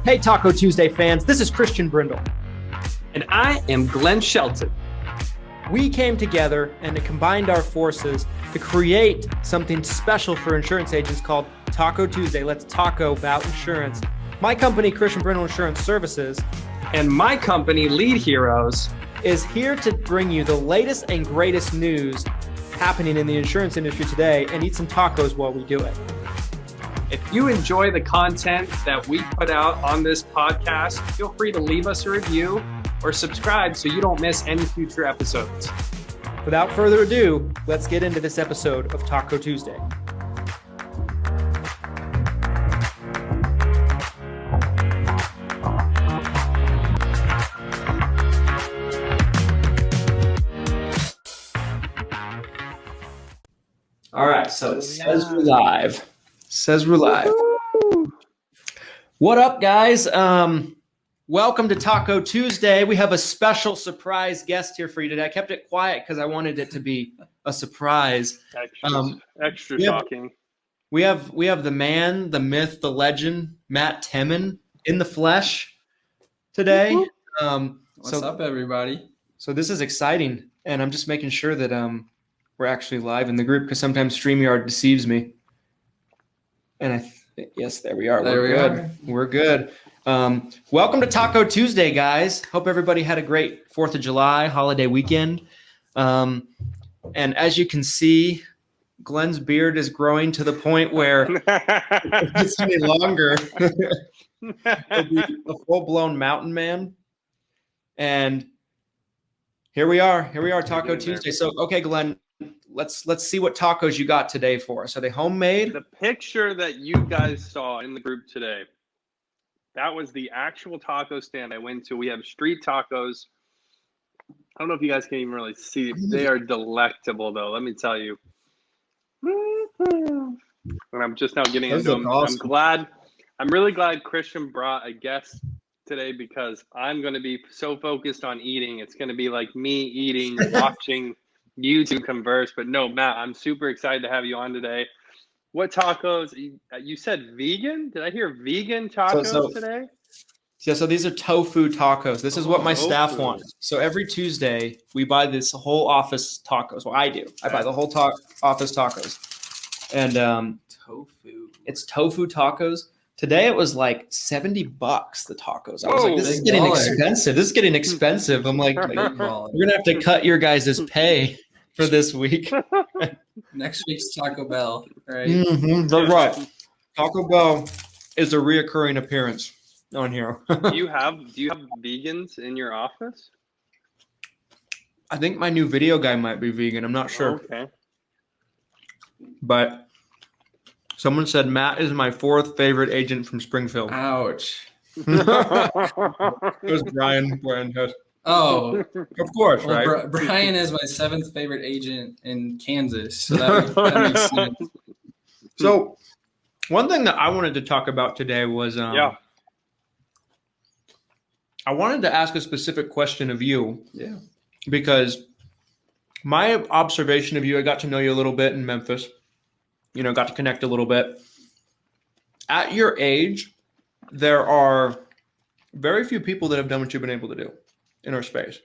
Hey, Taco Tuesday fans, this is Christian Brindle. And I am Glenn Shelton. We came together and combined our forces to create something special for insurance agents called Taco Tuesday. Let's taco about insurance. My company, Christian Brindle Insurance Services, and my company, Lead Heroes, is here to bring you the latest and greatest news happening in the insurance industry today and eat some tacos while we do it. If you enjoy the content that we put out on this podcast, feel free to leave us a review or subscribe so you don't miss any future episodes. Without further ado, let's get into this episode of Taco Tuesday. All right, so it says we're live. What up, guys? Welcome to Taco Tuesday. We have a special surprise guest here for you today. I kept it quiet because I wanted it to be a surprise. Extra shocking. We have the man, the myth, the legend, Matt Temmen in the flesh today. What's up, everybody? So this is exciting, and I'm just making sure that we're actually live in the group because sometimes StreamYard deceives me. And yes, there we are. We're good. Welcome to Taco Tuesday, guys. Hope everybody had a great 4th of July holiday weekend. And as you can see, Glenn's beard is growing to the point where it's any longer. He'll be a full-blown mountain man. And here we are, Taco Tuesday. So, okay, Glenn, let's see what tacos you got today for us. Are they homemade? The picture that you guys saw in the group today, that was the actual taco stand I went to. We have street tacos. I don't know if you guys can even really see. They are delectable, though. Let me tell you. And I'm just now getting into them. Awesome. I'm really glad Christian brought a guest today because I'm going to be so focused on eating. It's going to be like me eating, watching YouTube converse. But no, Matt, I'm super excited to have you on today. What tacos? You said vegan? Did I hear vegan tacos today? Yeah, so these are tofu tacos. This is what my staff wants. So every Tuesday, we buy this whole office tacos. Well, I do. I buy the whole office tacos. And Tofu. It's tofu tacos. Today it was like $70, the tacos. I was like, this is getting expensive. I'm like, we're going to have to cut your guys' pay for this week. Next week's Taco Bell, right? Mm-hmm, that's right. Taco Bell is a reoccurring appearance on here. Do you have vegans in your office? I think my new video guy might be vegan. I'm not sure. Okay. But someone said Matt is my 4th favorite agent from Springfield. Ouch. It was Brian. Oh, of course, right? Brian is my 7th favorite agent in Kansas, so that makes sense. So, one thing that I wanted to talk about today was, I wanted to ask a specific question of you. Yeah. Because my observation of you, I got to know you a little bit in Memphis. Got to connect a little bit. At your age, there are very few people that have done what you've been able to do in our space.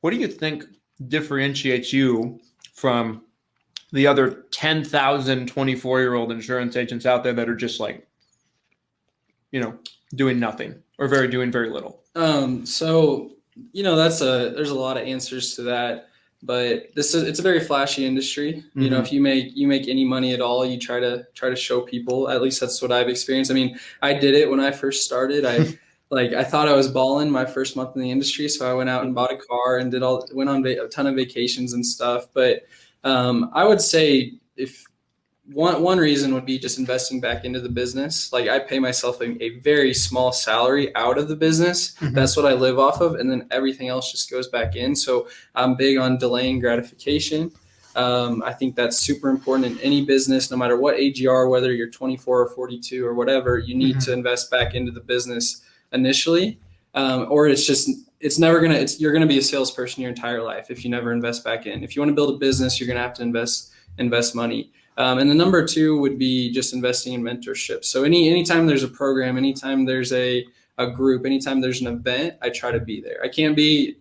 What do you think differentiates you from the other 10,000 24-year-old insurance agents out there that are just like, doing nothing or doing very little? So, there's a lot of answers to that. But it's a very flashy industry. Mm-hmm. If you make any money at all, you try to show people. At least that's what I've experienced. I mean, I did it when I first started. I thought I was balling my first month in the industry, so I went out and bought a car and went on a ton of vacations and stuff. But I would say if one reason would be just investing back into the business. Like I pay myself a very small salary out of the business. Mm-hmm. That's what I live off of. And then everything else just goes back in. So I'm big on delaying gratification. I think that's super important in any business, no matter what age you are, whether you're 24 or 42 or whatever, you need to invest back into the business initially. Or you're going to be a salesperson your entire life if you never invest back in. If you want to build a business, you're going to have to invest money. And the number 2 would be just investing in mentorship. So anytime there's a program, anytime there's a group, anytime there's an event, I try to be there. I can't be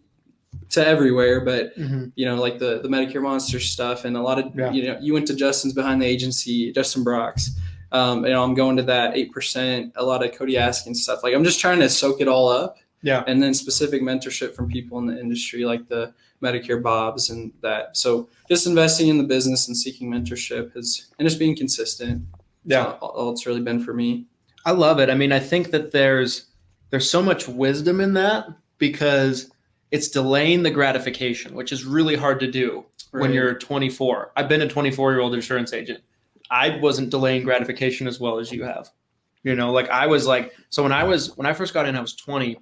to everywhere, but like the Medicare Monster stuff and a lot of, you went to Justin's behind the agency, Justin Brock's, I'm going to that 8%, a lot of Cody Askin stuff. Like I'm just trying to soak it all up. Yeah. And then specific mentorship from people in the industry, like the Medicare Bobs and that. So just investing in the business and seeking mentorship and just being consistent. Yeah. All it's really been for me. I love it. I mean, I think that there's so much wisdom in that because it's delaying the gratification, which is really hard to do when you're 24. I've been a 24-year-old insurance agent. I wasn't delaying gratification as well as you have. Like I was like, so when I first got in, I was 20.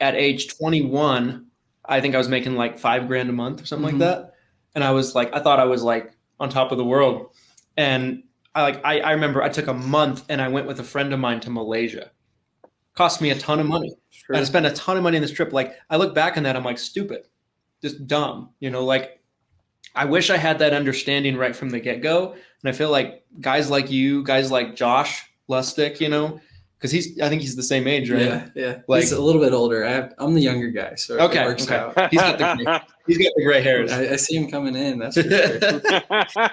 At age 21, I think I was making like $5,000 a month or something like that. And I was like, I thought I was like on top of the world. And I remember I took a month and I went with a friend of mine to Malaysia. Cost me a ton of money. Sure. And I spent a ton of money on this trip. Like I look back on that, I'm like stupid, just dumb, like I wish I had that understanding right from the get-go. And I feel like guys like you, guys like Josh Lustig, because I think he's the same age, right? Yeah. Like he's a little bit older. I'm the younger guy, so it works out. He's got the gray hairs. I see him coming in. That's for sure.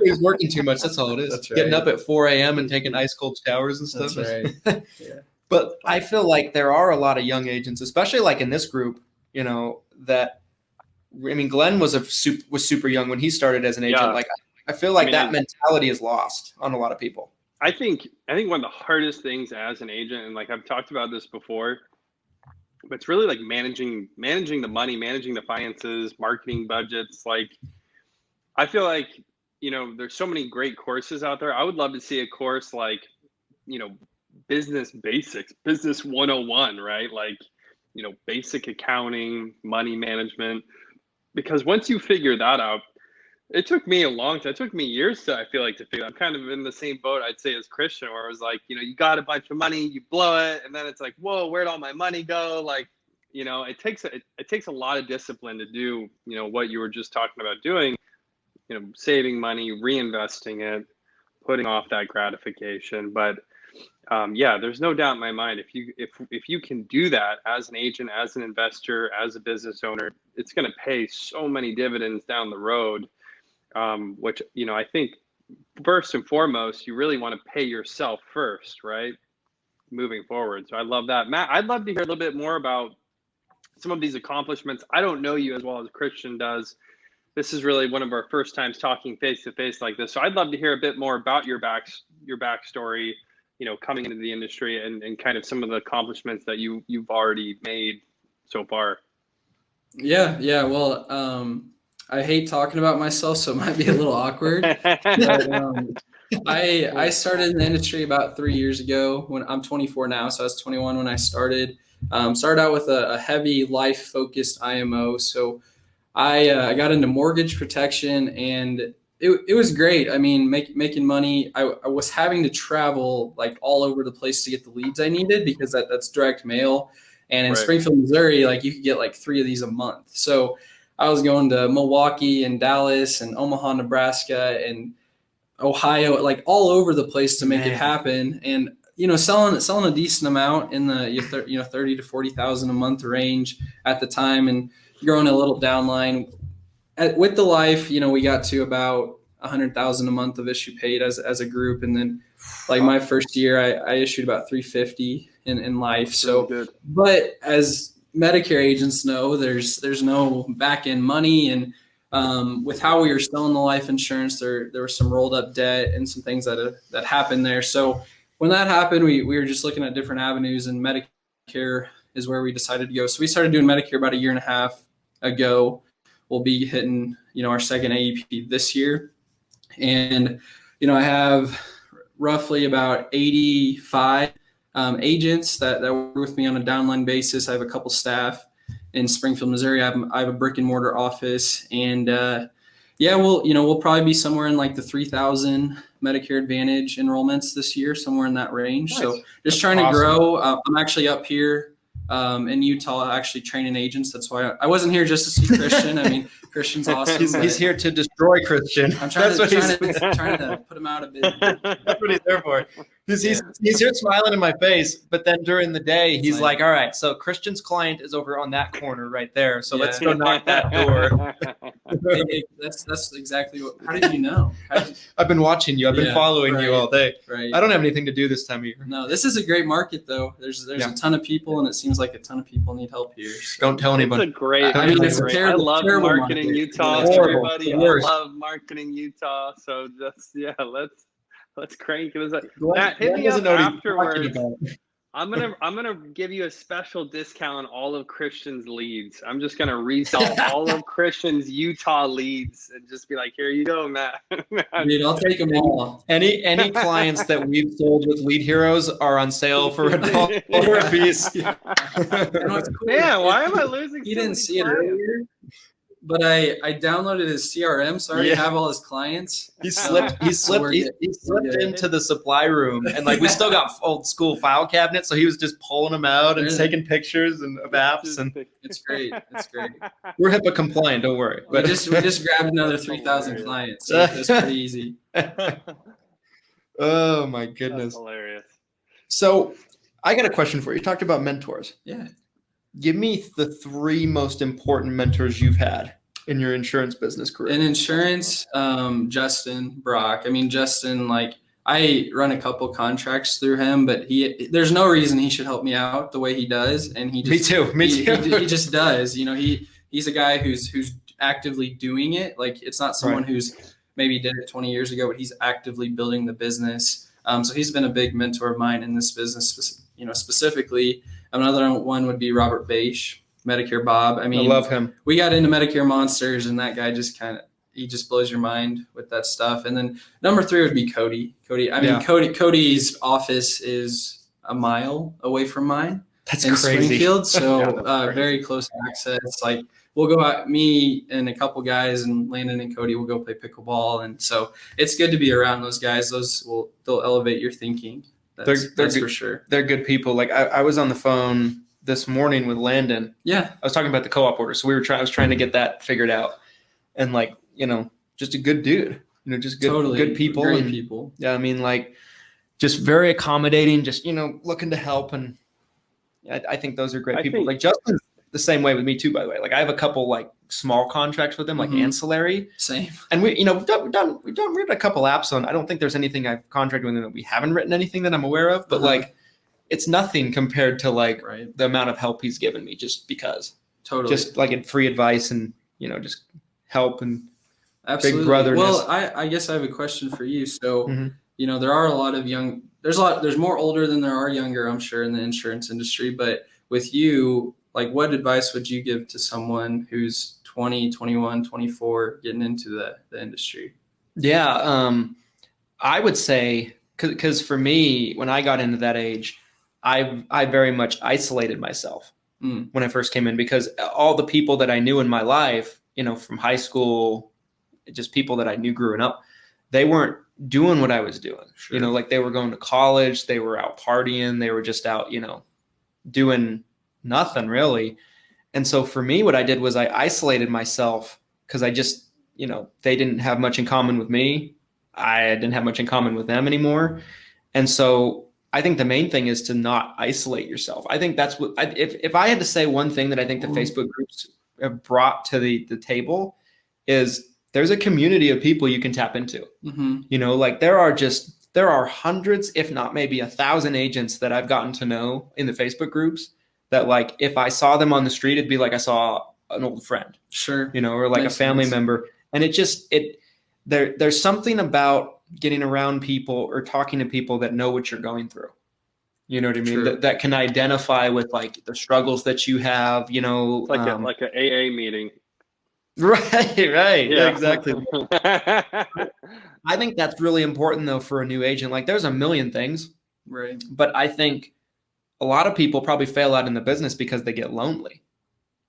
He's working too much. That's all it is. That's right. Getting up at 4 a.m. and taking ice cold showers and stuff. That's right. Yeah. But I feel like there are a lot of young agents, especially like in this group, that Glenn was super young when he started as an agent. Yeah. Like I feel like that mentality is lost on a lot of people. I think one of the hardest things as an agent, and like I've talked about this before, but it's really like managing the money, managing the finances, marketing budgets. Like I feel like, there's so many great courses out there. I would love to see a course like, business basics, business 101, right? Like, basic accounting, money management, because once you figure that out, it took me a long time. It took me years to figure. I'm kind of in the same boat, I'd say, as Christian, where it was like, you got a bunch of money, you blow it, and then it's like, whoa, where'd all my money go? Like, it takes a lot of discipline to do, what you were just talking about doing, saving money, reinvesting it, putting off that gratification. But there's no doubt in my mind, if you can do that as an agent, as an investor, as a business owner, it's going to pay so many dividends down the road. Which, I think first and foremost, you really want to pay yourself first, right? Moving forward. So I love that. Matt, I'd love to hear a little bit more about some of these accomplishments. I don't know you as well as Christian does. This is really one of our first times talking face to face like this. So I'd love to hear a bit more about your backstory, coming into the industry and kind of some of the accomplishments that you've already made so far. Yeah. Well, I hate talking about myself, so it might be a little awkward. But, I started in the industry about 3 years ago. When I'm 24 now, so I was 21 when I started. Started out with a heavy life-focused IMO. So I got into mortgage protection, and it was great. I mean, making money. I was having to travel like all over the place to get the leads I needed because that's direct mail. And in Springfield, Missouri, like you could get like 3 of these a month. So I was going to Milwaukee and Dallas and Omaha, Nebraska and Ohio, like all over the place to make it happen. And, selling a decent amount in the, 30 to 40,000 a month range at the time and growing a little downline. With the life, we got to about 100,000 a month of issue paid as a group. And then like my first year, I issued about 350 in life. So, but as Medicare agents know, there's no back end money, and with how we were selling the life insurance, there was some rolled up debt and some things that happened there. So when that happened, we were just looking at different avenues, and Medicare is where we decided to go. So we started doing Medicare about 1.5 years ago. We'll be hitting our second AEP this year, and I have roughly about 85 agents that work with me on a downline basis. I have a couple staff in Springfield, Missouri. I have a brick and mortar office, and we'll probably be somewhere in like the 3,000 Medicare Advantage enrollments this year, somewhere in that range. Nice. So just trying to grow. I'm actually up here in Utah, actually training agents. That's why I wasn't here just to see Christian. I mean, Christian's awesome. He's here to destroy Christian. I'm trying to put him out a bit. That's what he's there for. He's here smiling in my face, but then during the day, he's like, all right, so Christian's client is over on that corner right there. So let's go knock that door. That's exactly what. How did you know? I've been watching you. I've been following you all day. Right. I don't have anything to do this time of year. No, this is a great market though. There's a ton of people, and it seems like a ton of people need help here. So. Don't tell anybody. It's a great. I love marketing Utah. Everybody, I love marketing Utah. So just let's crank it. Matt, hit me up afterwards. I'm gonna give you a special discount on all of Christian's leads. I'm just gonna resell all of Christian's Utah leads and just be like, here you go, Matt. Dude, I'll take them all. Any clients that we've sold with Lead Heroes are on sale for $1 a piece. Man, why am I losing? He didn't see it earlier. But I downloaded his CRM, so I already have all his clients. He slipped into the supply room, and like we still got old school file cabinets, so he was just pulling them out and taking pictures of apps, and it's great. We're HIPAA compliant, don't worry. But we just grabbed another 3,000 clients, so it's pretty easy. Oh my goodness, that's hilarious. So I got a question for you. You talked about mentors. Yeah. Give me the 3 most important mentors you've had in your insurance business career. In insurance, Justin Brock. I mean, Justin, like I run a couple contracts through him, but there's no reason he should help me out the way he does. And he just, me too. He just does. You know, he's a guy who's actively doing it. Like it's not someone who's maybe did it 20 years ago, but he's actively building the business. So he's been a big mentor of mine in this business, you know, specifically. Another one would be Robert Bache, Medicare Bob. I mean, I love him. We got into Medicare Monsters, and that guy just he just blows your mind with that stuff. And then number 3 would be Cody. Cody's office is a mile away from mine. That's in crazy. Springfield, so very close access. Like we'll go out, me and a couple guys, and Landon and Cody will go play pickleball, and so it's good to be around those guys. They'll elevate your thinking. That's good, for sure. They're good people. Like I was on the phone this morning with Landon. Yeah. I was talking about the co-op order. So I was trying to get that figured out. And like, you know, just a good dude, you know, just good people. Great people. Yeah. I mean, like just very accommodating, just, you know, looking to help. And I think those are great people. Like Justin's the same way with me too, by the way. Like I have a couple like small contracts with him, like ancillary. Same. And we've written a couple apps on. I don't think there's anything I've contracted with him that we haven't written anything that I'm aware of, but like it's nothing compared to like the amount of help he's given me just because. Totally. Just like free advice and, you know, just help and absolutely. Big brotherness. Well, I guess I have a question for you. So, you know, there are a lot of there's more older than there are younger, I'm sure, in the insurance industry, but with you, like what advice would you give to someone who's 20, 21, 24, getting into the industry? Yeah. I would say, cause for me, when I got into that age, I very much isolated myself when I first came in, because all the people that I knew in my life, you know, from high school, just people that I knew growing up, they weren't doing what I was doing. Sure. You know, like they were going to college, they were out partying, they were just out, you know, doing nothing really. And so for me, what I did was I isolated myself because I just, you know, they didn't have much in common with me. I didn't have much in common with them anymore. And so I think the main thing is to not isolate yourself. I think that's what, if I had to say one thing that I think the Facebook groups have brought to the table is there's a community of people you can tap into. You know, like there are hundreds, if not maybe 1,000 agents that I've gotten to know in the Facebook groups that like, if I saw them on the street, it'd be like I saw an old friend, sure, you know, or like a family member. And there's something about getting around people or talking to people that know what you're going through. You know what I mean? That can identify with like the struggles that you have, you know, it's like an AA meeting. Right. Yeah, exactly. I think that's really important though for a new agent. Like there's a million things, right? But I think a lot of people probably fail out in the business because they get lonely.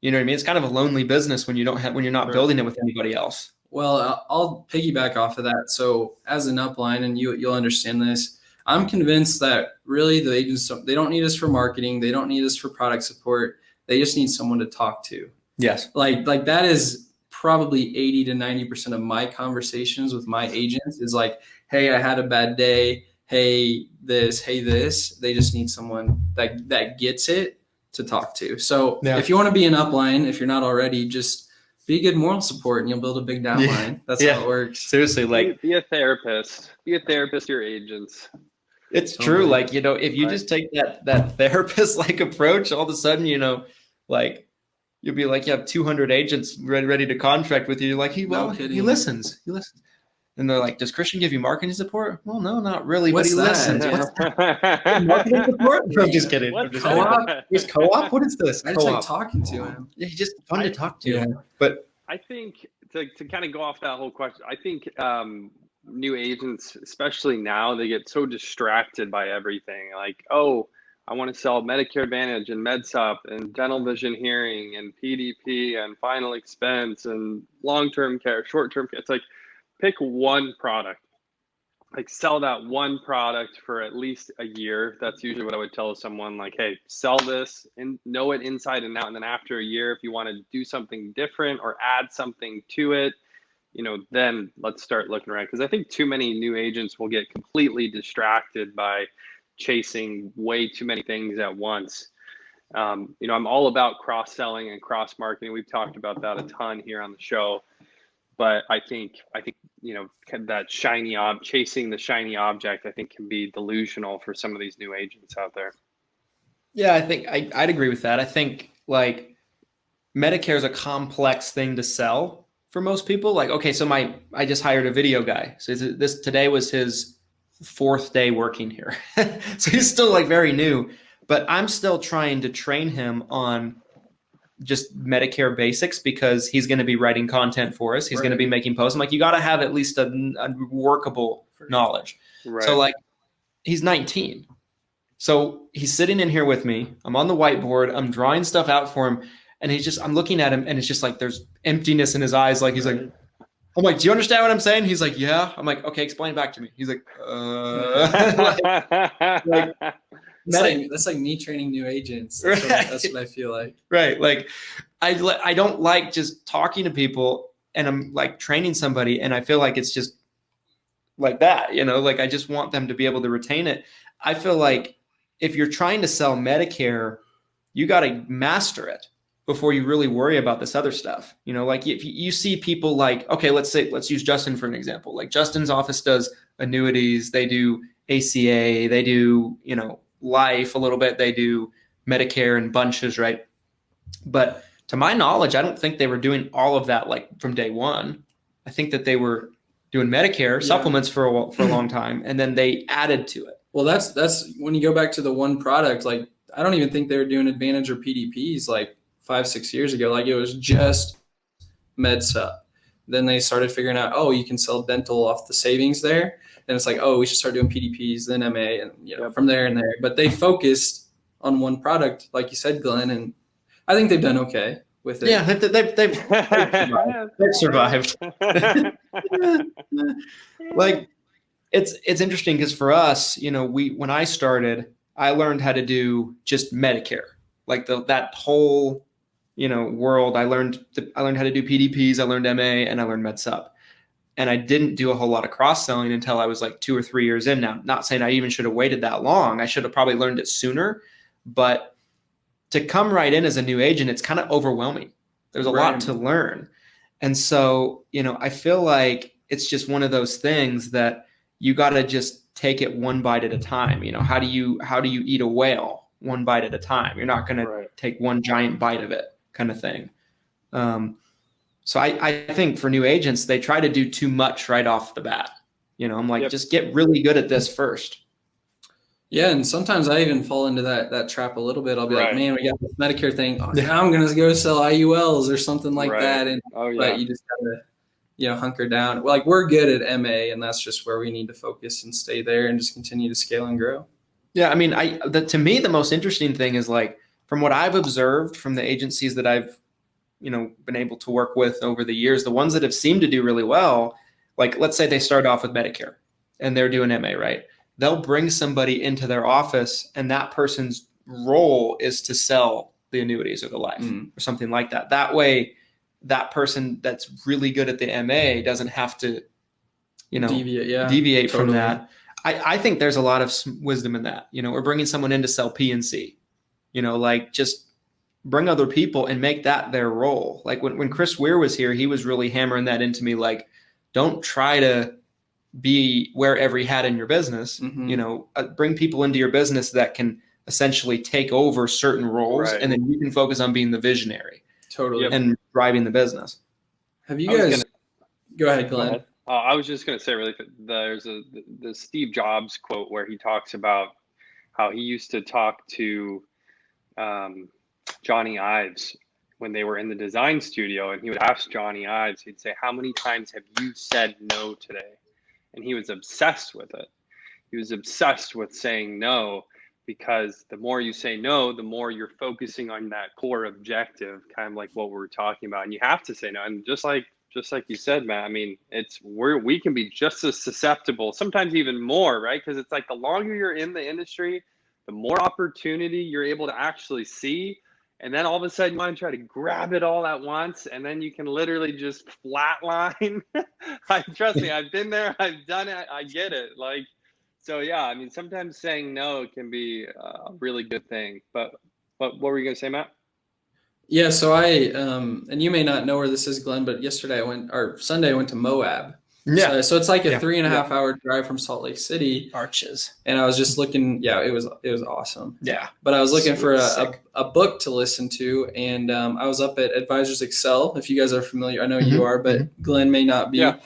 You know what I mean? It's kind of a lonely business when you're not building it with anybody else. Well, I'll piggyback off of that. So as an upline, and you'll understand this, I'm convinced that really the agents, they don't need us for marketing. They don't need us for product support. They just need someone to talk to. Yes. Like that is probably 80 to 90% of my conversations with my agents is like, hey, I had a bad day. Hey, this. They just need someone that gets it to talk to. So if you want to be an upline, if you're not already, just be a good moral support and you'll build a big downline. That's how it works. Seriously, like be a therapist. Be a therapist to your agents. It's true. Like, if you just take that therapist like approach, all of a sudden, like you'll be like, you have 200 agents ready to contract with you. You're like, he listens. And they're like, does Christian give you marketing support? Well, no, not really, but he listens. What's that? Marketing support? No, I'm just kidding. Co-op? Is co-op? What is this? I just like talking to him. Yeah, he's just fun to talk to. But I think to kind of go off that whole question, I think new agents, especially now, they get so distracted by everything. Like, oh, I want to sell Medicare Advantage and MedSup and dental vision hearing and PDP and final expense and long-term care, short-term care. It's like, pick one product, like sell that one product for at least a year. That's usually what I would tell someone, like, hey, sell this and know it inside and out. And then after a year, if you want to do something different or add something to it, then let's start looking around. Because I think too many new agents will get completely distracted by chasing way too many things at once. I'm all about cross-selling and cross-marketing. We've talked about that a ton here on the show. But I think that chasing the shiny object, I think can be delusional for some of these new agents out there. Yeah, I think I'd agree with that. I think like Medicare is a complex thing to sell for most people. Like, okay, so I just hired a video guy. So today was his 4th day working here. So he's still like very new, but I'm still trying to train him on just Medicare basics because he's going to be writing content for us. He's going to be making posts. I'm like, you got to have at least a workable knowledge. Right. So like he's 19. So he's sitting in here with me. I'm on the whiteboard. I'm drawing stuff out for him. And I'm looking at him and it's just like, there's emptiness in his eyes. Like, he's like, I'm like, do you understand what I'm saying? He's like, yeah. I'm like, okay, explain back to me. He's like, that's like me training new agents. That's what I feel like. Right. Like I don't like just talking to people and I'm like training somebody and I feel like it's just like that, like I just want them to be able to retain it. I feel like if you're trying to sell Medicare, you got to master it before you really worry about this other stuff. Like if you see people like, okay, let's use Justin for an example. Like Justin's office does annuities, they do ACA, they do, life a little bit, they do Medicare in bunches, right? But to my knowledge, I don't think they were doing all of that like from day one. I think that they were doing Medicare supplements for a long time, and then they added to it. Well, that's when you go back to the one product. Like I don't even think they were doing Advantage or PDPs like 5-6 years ago. Like it was just MedSup. Then they started figuring out, oh, you can sell dental off the savings there. And it's like, oh, we should start doing PDPs, then MA, and from there and there. But they focused on one product, like you said, Glenn, and I think they've done okay with it. Yeah, they've survived. Like it's interesting because for us, when I started, I learned how to do just Medicare, like that whole world. I learned how to do PDPs, I learned MA, and I learned MedSup. And I didn't do a whole lot of cross-selling until I was like 2 or 3 years in now. Not saying I even should have waited that long. I should have probably learned it sooner. But to come right in as a new agent, it's kind of overwhelming. There's a lot to learn. And so, I feel like it's just one of those things that you got to just take it one bite at a time. How do you eat a whale one bite at a time? You're not going to take one giant bite of it kind of thing. So I think for new agents, they try to do too much right off the bat. I'm like, just get really good at this first. Yeah, and sometimes I even fall into that trap a little bit. I'll be like, man, we got this Medicare thing. Oh, now I'm going to go sell IULs or something like that. And but you just got to, hunker down. Like we're good at MA, and that's just where we need to focus and stay there and just continue to scale and grow. Yeah, I mean, to me, the most interesting thing is like from what I've observed from the agencies that I've been able to work with over the years, the ones that have seemed to do really well, like let's say they start off with Medicare and they're doing MA, right? they'll bring somebody into their office and that person's role is to sell the annuities or the life or something like that. That way, that person that's really good at the MA doesn't have to, deviate from that. I think there's a lot of wisdom in that. We're bringing someone in to sell P&C, just bring other people and make that their role. Like when Chris Weir was here, he was really hammering that into me. Like, don't try to wear every hat in your business, bring people into your business that can essentially take over certain roles, and then you can focus on being the visionary and driving the business. Have you guys go ahead, Glenn? Go ahead. I was just going to say really quick, there's the Steve Jobs quote where he talks about how he used to talk to Johnny Ives when they were in the design studio, and he would ask Johnny Ives, he'd say, how many times have you said no today? And he was obsessed with it. He was obsessed with saying no, because the more you say no, the more you're focusing on that core objective, kind of like what we were talking about. And you have to say no. And just like you said, Matt, I mean, we can be just as susceptible, sometimes even more, right? Because it's like the longer you're in the industry, the more opportunity you're able to actually see. And then all of a sudden you want to try to grab it all at once, and then you can literally just flatline. Trust me, I've been there, I've done it, I get it. So yeah, I mean, sometimes saying no can be a really good thing. But what were you going to say, Matt? Yeah, so I and you may not know where this is, Glenn, but Sunday I went to Moab. Yeah. So it's like a 3.5 hour drive from Salt Lake City. Arches. And I was just looking. Yeah, it was awesome. Yeah. But I was looking for a book to listen to, and I was up at Advisors Excel. If you guys are familiar, I know you are, but Glenn may not be. Yeah.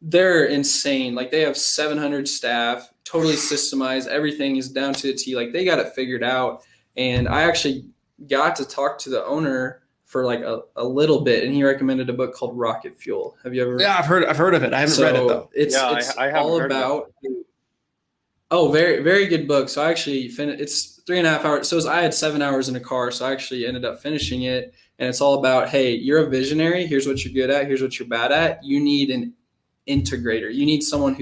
They're insane. Like, they have 700 staff, totally systemized. Everything is down to a T. Like, they got it figured out. And I actually got to talk to the owner for like a little bit, and he recommended a book called Rocket Fuel. Have you ever? Yeah, I've heard of it. I haven't read it though. It's all about. Oh, very, very good book. So I actually it's 3.5 hours. So I had 7 hours in a car. So I actually ended up finishing it. And it's all about, hey, you're a visionary. Here's what you're good at. Here's what you're bad at. You need an integrator. You need someone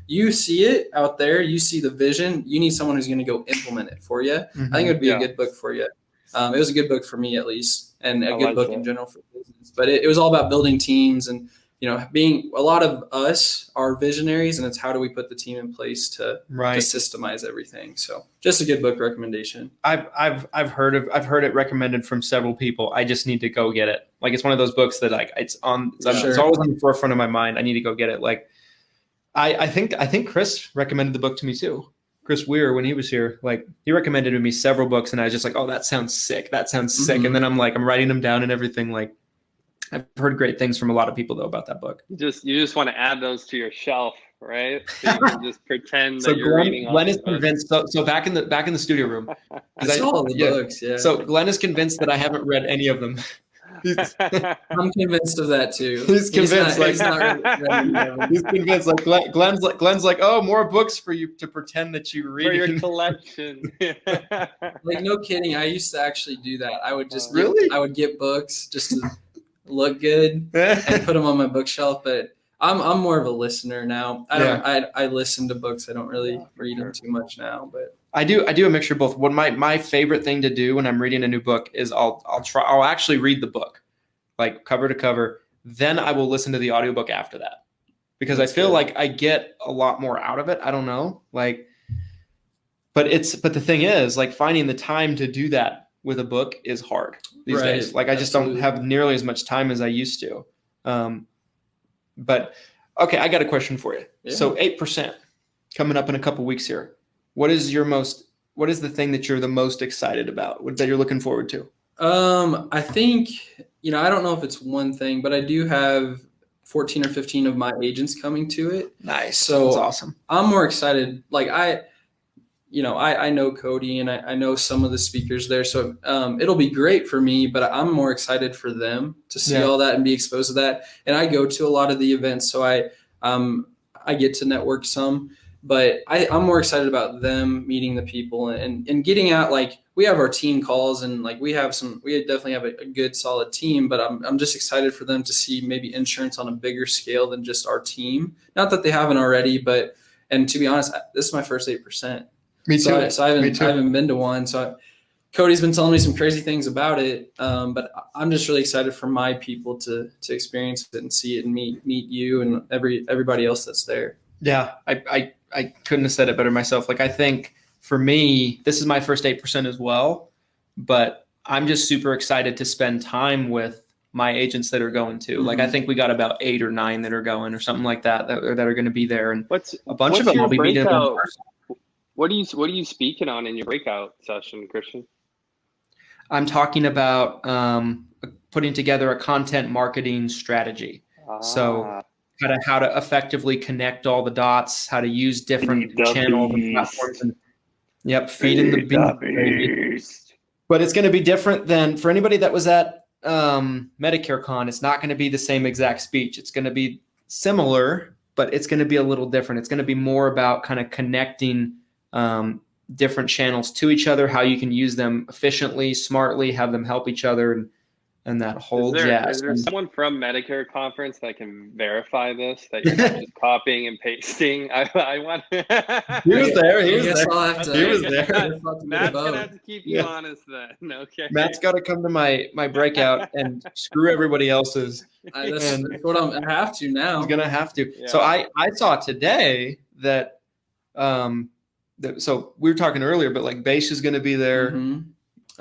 you see it out there. You see the vision. You need someone who's going to go implement it for you. I think it would be a good book for you. It was a good book for me, at least, and a good book in general for business. But it was all about building teams, and being a lot of us are visionaries, and it's how do we put the team in place to systemize everything. So just a good book recommendation. I've heard it recommended from several people. I just need to go get it. Like, it's one of those books that it's always on the forefront of my mind. I need to go get it. Like, I think Chris recommended the book to me too. Chris Weir, when he was here, like, he recommended to me several books, and I was just like, oh, that sounds sick. That sounds sick. And then I'm writing them down and everything. Like, I've heard great things from a lot of people though about that book. You just want to add those to your shelf, right? So you can just pretend that you're reading. Glenn is convinced. So back in the studio room, I saw all the books. Yeah. So Glenn is convinced that I haven't read any of them. I'm convinced of that too. He's convinced. He's convinced. Like, Glenn's like, oh, more books for you to pretend that you read for your collection. Like, no kidding. I used to actually do that. I would just I would get books just to look good and put them on my bookshelf. But I'm more of a listener now. I listen to books. I don't really read them too much now, but. I do a mixture of both. What my favorite thing to do when I'm reading a new book is I'll actually read the book, like, cover to cover. Then I will listen to the audiobook after that, because I feel like I get a lot more out of it. I don't know, like, but the thing is, like, finding the time to do that with a book is hard these days. Like, I just don't have nearly as much time as I used to. But okay, I got a question for you. Yeah. So 8% coming up in a couple weeks here. What is the thing that you're the most excited about, that you're looking forward to? I think, I don't know if it's one thing, but I do have 14 or 15 of my agents coming to it. Nice. So that's awesome. I'm more excited. Like, I know Cody, and I know some of the speakers there. So it'll be great for me, but I'm more excited for them to see all that and be exposed to that. And I go to a lot of the events, so I get to network some. But I'm more excited about them meeting the people and getting out. Like, we have our team calls, and like we definitely have a good solid team, but I'm just excited for them to see maybe insurance on a bigger scale than just our team. Not that they haven't already, but And to be honest, this is my first 8%. Me too. So I haven't been to one. So Cody's been telling me some crazy things about it. But I'm just really excited for my people to experience it and see it and meet you and everybody else that's there. Yeah. I couldn't have said it better myself. Like, I think for me, this is my first 8% as well, but I'm just super excited to spend time with my agents that are going to. Like, I think we got about 8 or 9 that are going or something like that are going to be there. And a bunch of them will be meeting in person. What are you speaking on in your breakout session, Christian? I'm talking about putting together a content marketing strategy. So how to effectively connect all the dots, how to use different channels and platforms. And, feeding the beast. But it's going to be different than for anybody that was at Medicare Con. It's not going to be the same exact speech. It's going to be similar, but it's going to be a little different. It's going to be more about kind of connecting different channels to each other, how you can use them efficiently, smartly, have them help each other, and that whole jazz. Is there someone from Medicare conference that can verify this, that you're not just copying and pasting? I want. He was there. He was there. Matt's gonna have to keep you honest then. Okay. Matt's got to come to my breakout and screw everybody else's. That's what I have to now. He's gonna have to. Yeah. So I saw today that so we were talking earlier, but like Beish is going to be there. Mm-hmm.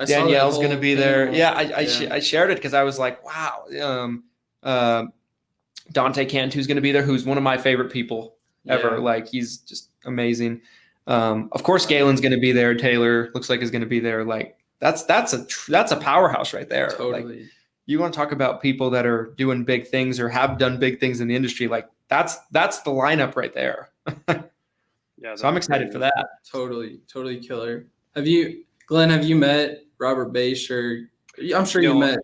Danielle's going to be there. Yeah, I shared it because I was like, wow. Dante Cantu's going to be there, who's one of my favorite people ever. Like, he's just amazing. Of course, Galen's going to be there. Taylor looks like is going to be there. Like, that's a powerhouse right there. Totally. Like, you want to talk about people that are doing big things or have done big things in the industry. Like, that's the lineup right there. So I'm excited for that. Totally killer. Glenn, have you met Robert Beish? Or I'm sure you met.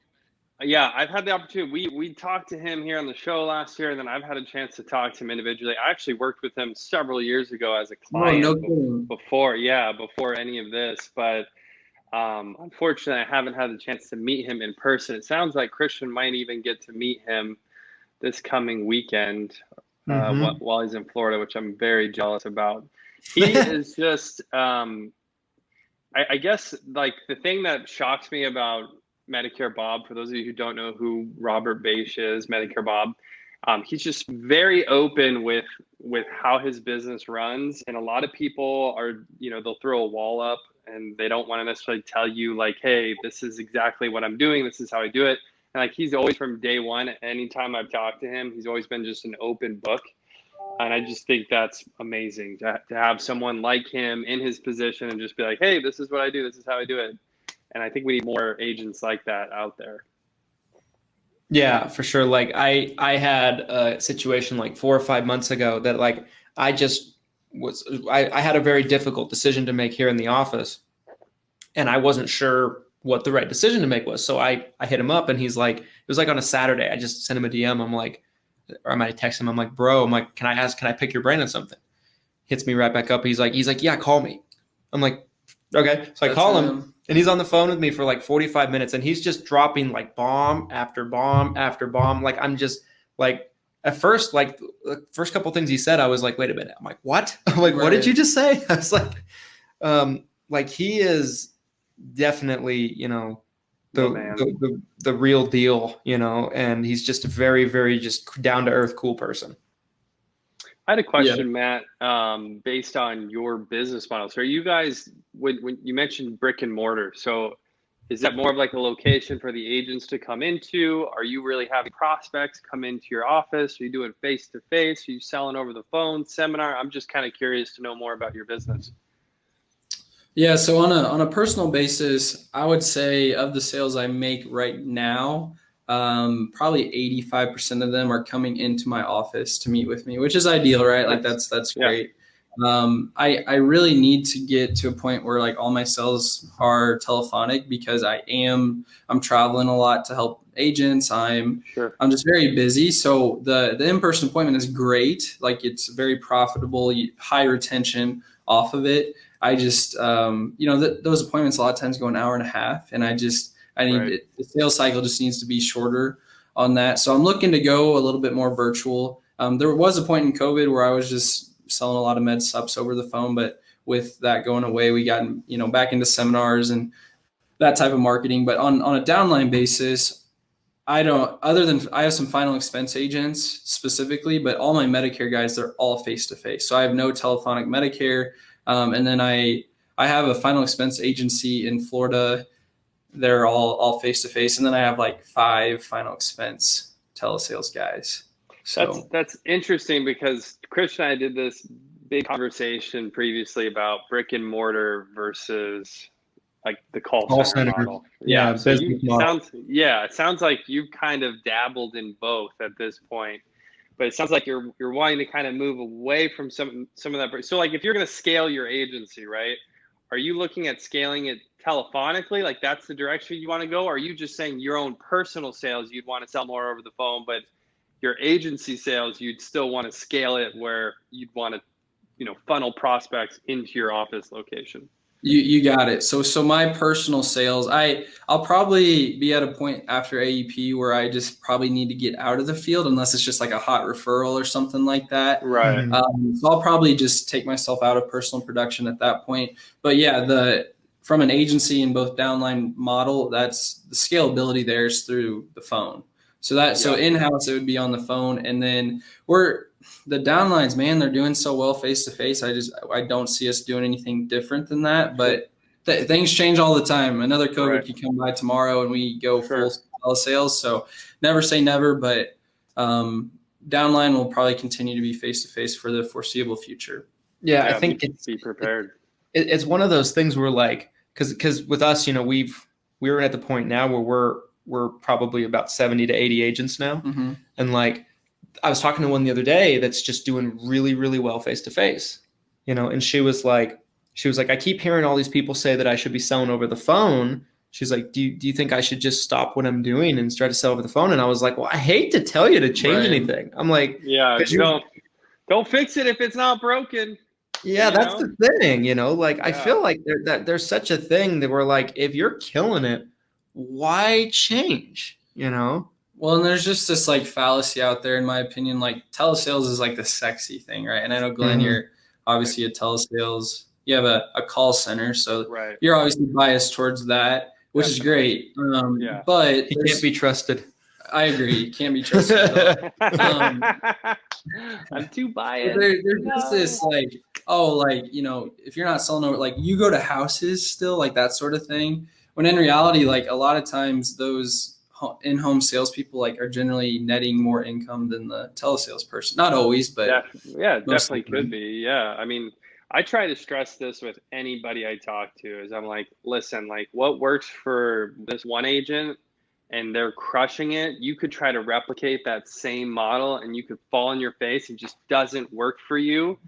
Yeah, I've had the opportunity. We talked to him here on the show last year, and then I've had a chance to talk to him individually. I actually worked with him several years ago as a client before any of this. But unfortunately, I haven't had the chance to meet him in person. It sounds like Christian might even get to meet him this coming weekend while he's in Florida, which I'm very jealous about. He is just I guess, like, the thing that shocks me about Medicare Bob, for those of you who don't know who Robert Beish is, Medicare Bob, he's just very open with how his business runs. And a lot of people are, they'll throw a wall up and they don't want to necessarily tell you, like, hey, this is exactly what I'm doing. This is how I do it. And like, he's always, from day one, anytime I've talked to him, he's always been just an open book. And I just think that's amazing to have someone like him in his position and just be like, hey, this is what I do. This is how I do it. And I think we need more agents like that out there. Yeah, for sure. Like, I had a situation like 4 or 5 months ago that, like, I had a very difficult decision to make here in the office, and I wasn't sure what the right decision to make was. So I hit him up, and he's like, it was like on a Saturday. I just sent him a DM. I'm like, or I might text him. I'm like, bro, can I pick your brain on something? Hits me right back up. He's like, yeah, call me. I'm like, okay. So I call him, and he's on the phone with me for like 45 minutes, and he's just dropping like bomb after bomb after bomb. Like, I'm just like, at first, like, the first couple things he said, I was like, wait a minute. I'm like, what? I'm like, What did you just say? I was like, he is definitely, the real deal, and he's just a very, very just down to earth, cool person. I had a question, Matt, based on your business model. So are you guys, when you mentioned brick and mortar, so is that more of like a location for the agents to come into? Are you really having prospects come into your office? Are you doing face-to-face? Are you selling over the phone, seminar? I'm just kind of curious to know more about your business. Yeah, so on a personal basis, I would say of the sales I make right now, probably 85% of them are coming into my office to meet with me, which is ideal, right? Like, that's great. I really need to get to a point where, like, all my sales are telephonic, because I'm traveling a lot to help agents. I'm just very busy. So the in-person appointment is great. Like, it's very profitable, high retention off of it. I just, those appointments a lot of times go an hour and a half, and the sales cycle just needs to be shorter on that. So I'm looking to go a little bit more virtual. There was a point in COVID where I was just selling a lot of med sups over the phone, but with that going away, we got, back into seminars and that type of marketing. But on a downline basis, I have some final expense agents specifically, but all my Medicare guys, they're all face-to-face. So I have no telephonic Medicare. And then I have a final expense agency in Florida. They're all face-to-face. And then I have like 5 final expense telesales guys. So that's interesting, because Christian and I did this big conversation previously about brick and mortar versus like the call center model. Yeah. So it sounds like you've kind of dabbled in both at this point, but it sounds like you're wanting to kind of move away from some of that. So like, if you're going to scale your agency, right, are you looking at scaling it telephonically? Like that's the direction you want to go? Or are you just saying your own personal sales, you'd want to sell more over the phone, but your agency sales, you'd still want to scale it where you'd want to, funnel prospects into your office location? You got it. So my personal sales, I'll probably be at a point after AEP where I just probably need to get out of the field, unless it's just like a hot referral or something like that. Right. So I'll probably just take myself out of personal production at that point. But yeah, from an agency and both downline model, that's the scalability there is through the phone. So in-house, it would be on the phone. And then the downlines, man, they're doing so well face-to-face. I don't see us doing anything different than that, but things change all the time. Another COVID could come by tomorrow and we go full telesales. So never say never, but downline will probably continue to be face-to-face for the foreseeable future. Yeah, I think be prepared. It's one of those things where like, cause with us, we're at the point now where we're probably about 70 to 80 agents now. Mm-hmm. And like, I was talking to one the other day that's just doing really, really well face-to-face, and she was like, I keep hearing all these people say that I should be selling over the phone. She's like, do you think I should just stop what I'm doing and try to sell over the phone? And I was like, well, I hate to tell you to change anything. I'm like, yeah, don't fix it if it's not broken. Yeah, that's the thing, I feel like there's such a thing that we're like, if you're killing it, why change, Well, and there's just this like fallacy out there, in my opinion, like telesales is like the sexy thing, right? And I know, Glenn, you're obviously a telesales, you have a call center, so you're obviously biased towards that, which is great. But he can't be trusted. I agree. Can't be trusted. I'm too biased. There's just this like, if you're not selling over, like you go to houses still, like that sort of thing. When in reality, like a lot of times those in-home salespeople like are generally netting more income than the telesales person. Not always, but definitely could be. Yeah. I mean, I try to stress this with anybody I talk to is I'm like, listen, like what works for this one agent and they're crushing it, you could try to replicate that same model and you could fall on your face. It just doesn't work for you.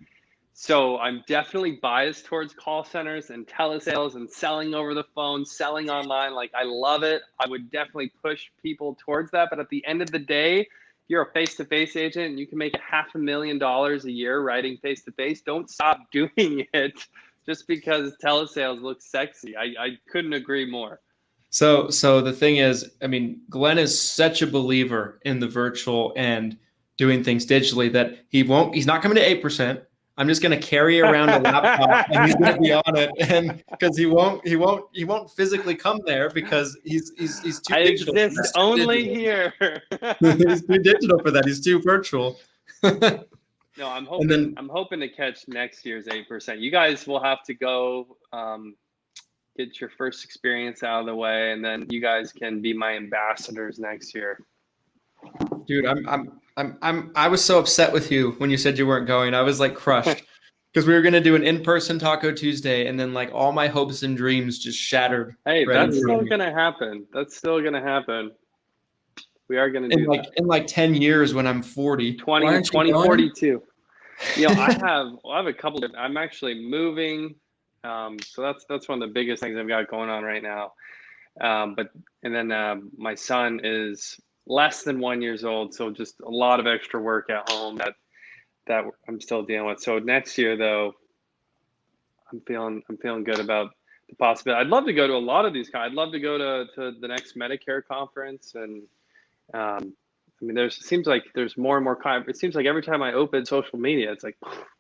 So I'm definitely biased towards call centers and telesales and selling over the phone, selling online. Like I love it. I would definitely push people towards that. But at the end of the day, you're a face-to-face agent and you can make $500,000 a year writing face-to-face. Don't stop doing it just because telesales looks sexy. I couldn't agree more. So the thing is, I mean, Glenn is such a believer in the virtual and doing things digitally that he's not coming to 8%. I'm just going to carry around a laptop and he's going to be on it, and because he won't physically come there because he's too digital. I exist only here. He's too digital for that. He's too virtual. No, I'm hoping to catch next year's 8%. You guys will have to go get your first experience out of the way, and then you guys can be my ambassadors next year. Dude, I was so upset with you when you said you weren't going. I was like crushed because we were going to do an in-person Taco Tuesday, and then like all my hopes and dreams just shattered. Hey, that's still going to happen. That's still going to happen. We are going to do that. In like 10 years when I'm 40. 2042. I have a couple of, I'm actually moving. So that's one of the biggest things I've got going on right now. And then my son is less than 1 year old, so just a lot of extra work at home that I'm still dealing with. So next year, though, I'm feeling good about the possibility. I'd love to go to a lot of these. I'd love to go to the next Medicare conference, and I I mean, it seems like there's more and more. It seems like every time I open social media, it's like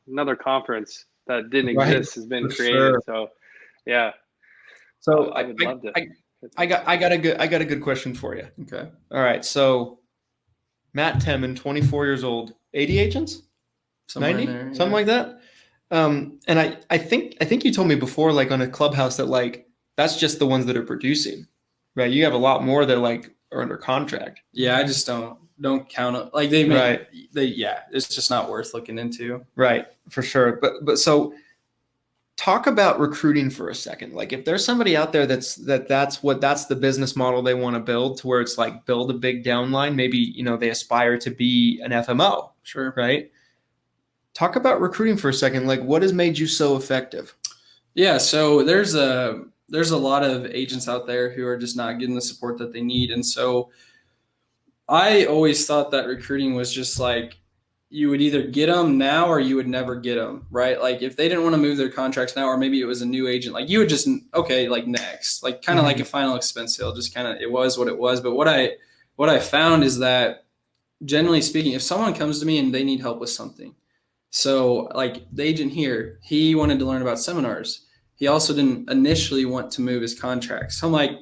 another conference that didn't exist has been created. Sure. So, yeah. So I would love to. I got a good question for you. Okay. All right. So Matt Temmen, 24 years old, 80 agents, somewhere 90, there, yeah. Something like that. And I think you told me before, like on a Clubhouse, that like that's just the ones that are producing, right? You have a lot more that like are under contract. Yeah, I just don't count it. Like it's just not worth looking into. Right, for sure. But so talk about recruiting for a second. Like if there's somebody out there that's the business model they want to build, to where it's like build a big downline, maybe, they aspire to be an FMO. Sure. Right. Talk about recruiting for a second. Like what has made you so effective? Yeah. So there's a lot of agents out there who are just not getting the support that they need. And so I always thought that recruiting was just like, you would either get them now or you would never get them, right? Like if they didn't want to move their contracts now, or maybe it was a new agent, like you would just, okay, like next, like kind of like a final expense sale, just kind of, it was what it was. But what I found is that generally speaking, if someone comes to me and they need help with something, so like the agent here, he wanted to learn about seminars. He also didn't initially want to move his contracts. So I'm like,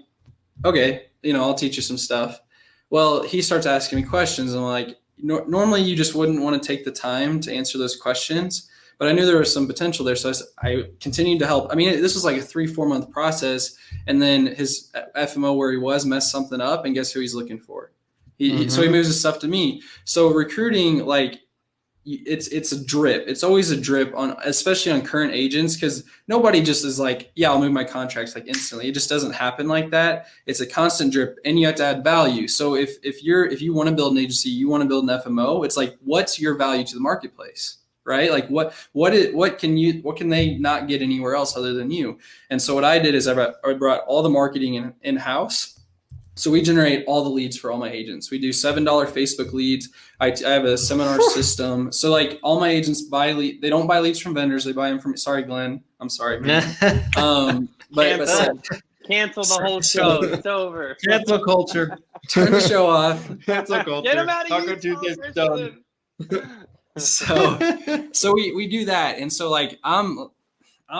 okay, I'll teach you some stuff. Well, he starts asking me questions, and I'm like, normally you just wouldn't want to take the time to answer those questions, but I knew there was some potential there. So I continued to help. I mean, this was like a 3-4 month process. And then his FMO where he was messed something up, and guess who he's looking for? So he moves his stuff to me. So recruiting, like it's a drip. It's always a drip especially on current agents, because nobody just is like, yeah, I'll move my contracts like instantly. It just doesn't happen like that. It's a constant drip, and you have to add value. So if you want to build an agency, you want to build an FMO, it's like, what's your value to the marketplace, right? Like what can they not get anywhere else other than you? And so what I did is I brought all the marketing in-house. So we generate all the leads for all my agents. We do $7 Facebook leads. I have a seminar system. So like all my agents buy leads. They don't buy leads from vendors. They buy them from, sorry, Glenn. I'm sorry. Cancel the whole show. It's over. Cancel culture. Turn the show off. Cancel culture. Get him out of Taco Tuesday's done. So we do that. And so like I'm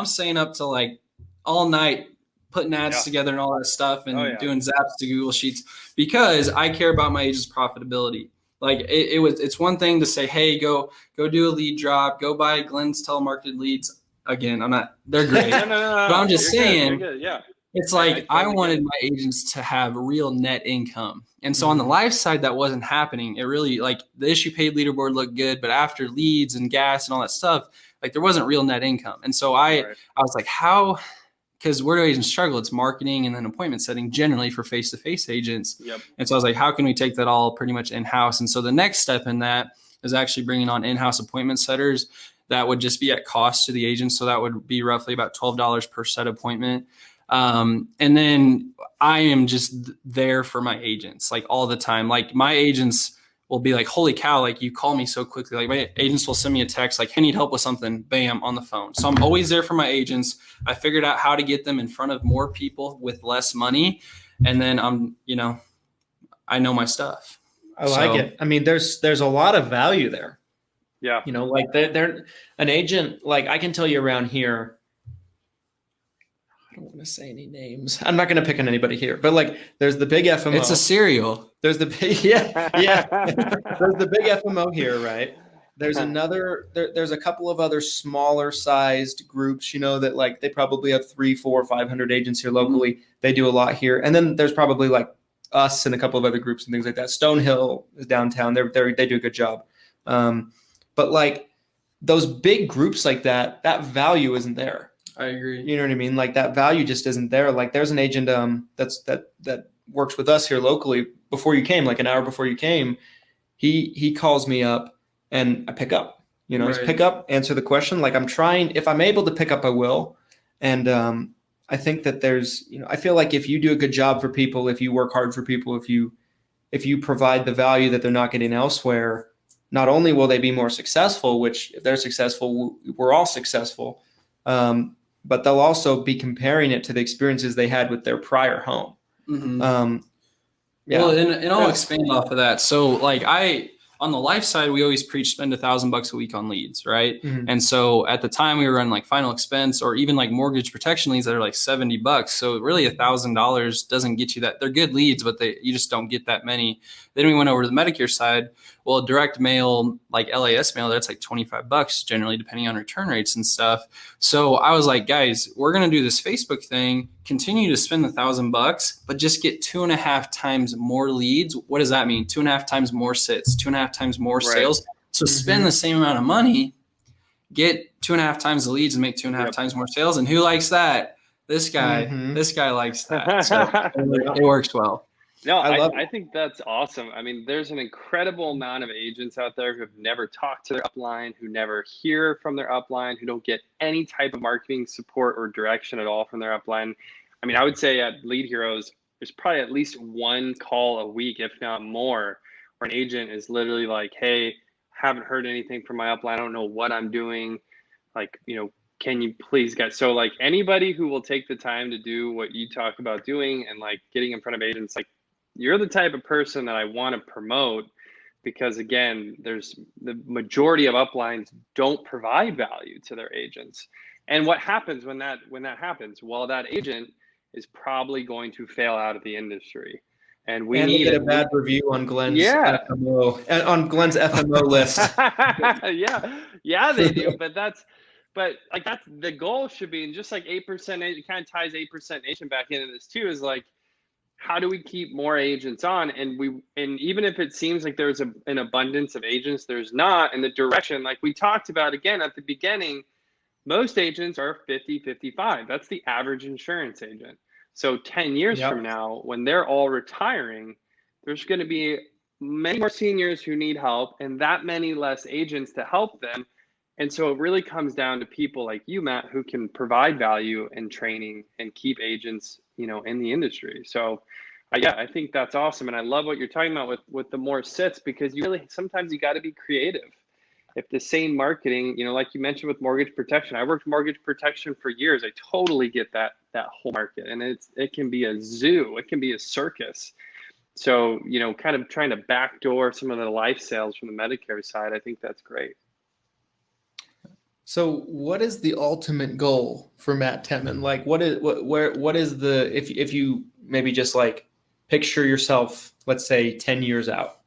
staying up till like all night, putting ads together and all that stuff, and doing zaps to Google Sheets, because I care about my agent's profitability. Like it's one thing to say, hey, go do a lead drop, go buy Glenn's telemarketed leads. Again, they're great. No. But I'm just saying, it's like I wanted my agents to have real net income. And so on the live side, that wasn't happening. It really, like the issue paid leaderboard looked good, but after leads and gas and all that stuff, like there wasn't real net income. And so I was like, how? Because where do agents struggle? It's marketing and then appointment setting generally for face-to-face agents. Yep. And so I was like, how can we take that all pretty much in-house? And so the next step in that is actually bringing on in-house appointment setters that would just be at cost to the agent. So that would be roughly about $12 per set appointment. And then I am just there for my agents, like all the time. Like my agents will be like, holy cow, like you call me so quickly. Like my agents will send me a text like, hey, need help with something, bam, on the phone. So I'm always there for my agents. I figured out how to get them in front of more people with less money. And then I know my stuff. I like it. I mean, there's a lot of value there. Yeah. Like they're an agent, like I can tell you around here, I don't want to say any names. I'm not going to pick on anybody here, but like there's the big FMO. It's a cereal. There's the big, there's the big FMO here, right? There's there's a couple of other smaller sized groups, that like they probably have 300, 400, 500 agents here locally. They do a lot here. And then there's probably like us and a couple of other groups and things like that. Stonehill is downtown. They do a good job. But like those big groups like that value isn't there. I agree. You know what I mean? Like that value just isn't there. Like there's an agent that works with us here locally. Before you came, like an hour before you came, he calls me up and I pick up. Just pick up, answer the question. Like I'm trying. If I'm able to pick up, I will. And I think that there's, I feel like if you do a good job for people, if you work hard for people, if you provide the value that they're not getting elsewhere, not only will they be more successful, which if they're successful, we're all successful. But they'll also be comparing it to the experiences they had with their prior home. Yeah. Well, and I'll expand off of that. So like on the life side, we always preach spend $1,000 a week on leads, right? Mm-hmm. And so at the time we were running like final expense or even like mortgage protection leads that are like $70. So really $1,000 doesn't get you that. They're good leads, but you just don't get that many. Then we went over to the Medicare side. Well, direct mail, like LAS mail, that's like $25 generally, depending on return rates and stuff. So I was like, guys, we're going to do this Facebook thing, continue to spend $1,000, but just get 2.5 times more leads. What does that mean? 2.5 times more sits, 2.5 times more sales. So spend the same amount of money, get 2.5 times the leads and make 2.5 times more sales. And who likes that? This guy likes that. So it works well. No, I think that's awesome. I mean, there's an incredible amount of agents out there who have never talked to their upline, who never hear from their upline, who don't get any type of marketing support or direction at all from their upline. I mean, I would say at Lead Heroes, there's probably at least one call a week, if not more, where an agent is literally like, hey, haven't heard anything from my upline. I don't know what I'm doing. Like, can you please get, so like anybody who will take the time to do what you talk about doing and like getting in front of agents, like, you're the type of person that I want to promote because, again, there's the majority of uplines don't provide value to their agents. And what happens when that happens? Well, that agent is probably going to fail out of the industry. And we need a bad review on Glenn's FMO, on Glenn's FMO list. yeah, they do. But that's the goal should be, and just like 8%, it kind of ties 8% Nation back into this too, is like, how do we keep more agents on? And even if it seems like there's an abundance of agents, there's not. In the direction, like we talked about again at the beginning, most agents are 50, 55. That's the average insurance agent. So 10 years from now, when they're all retiring, there's going to be many more seniors who need help and that many less agents to help them. And so it really comes down to people like you, Matt, who can provide value and training and keep agents, in the industry. So I think that's awesome. And I love what you're talking about with the more sits, because sometimes you got to be creative. If the same marketing, like you mentioned with mortgage protection, I worked mortgage protection for years. I totally get that whole market, and it can be a zoo. It can be a circus. So, kind of trying to backdoor some of the life sales from the Medicare side. I think that's great. So what is the ultimate goal for Matt Temmen? Like what is the, if you maybe just like picture yourself, let's say 10 years out?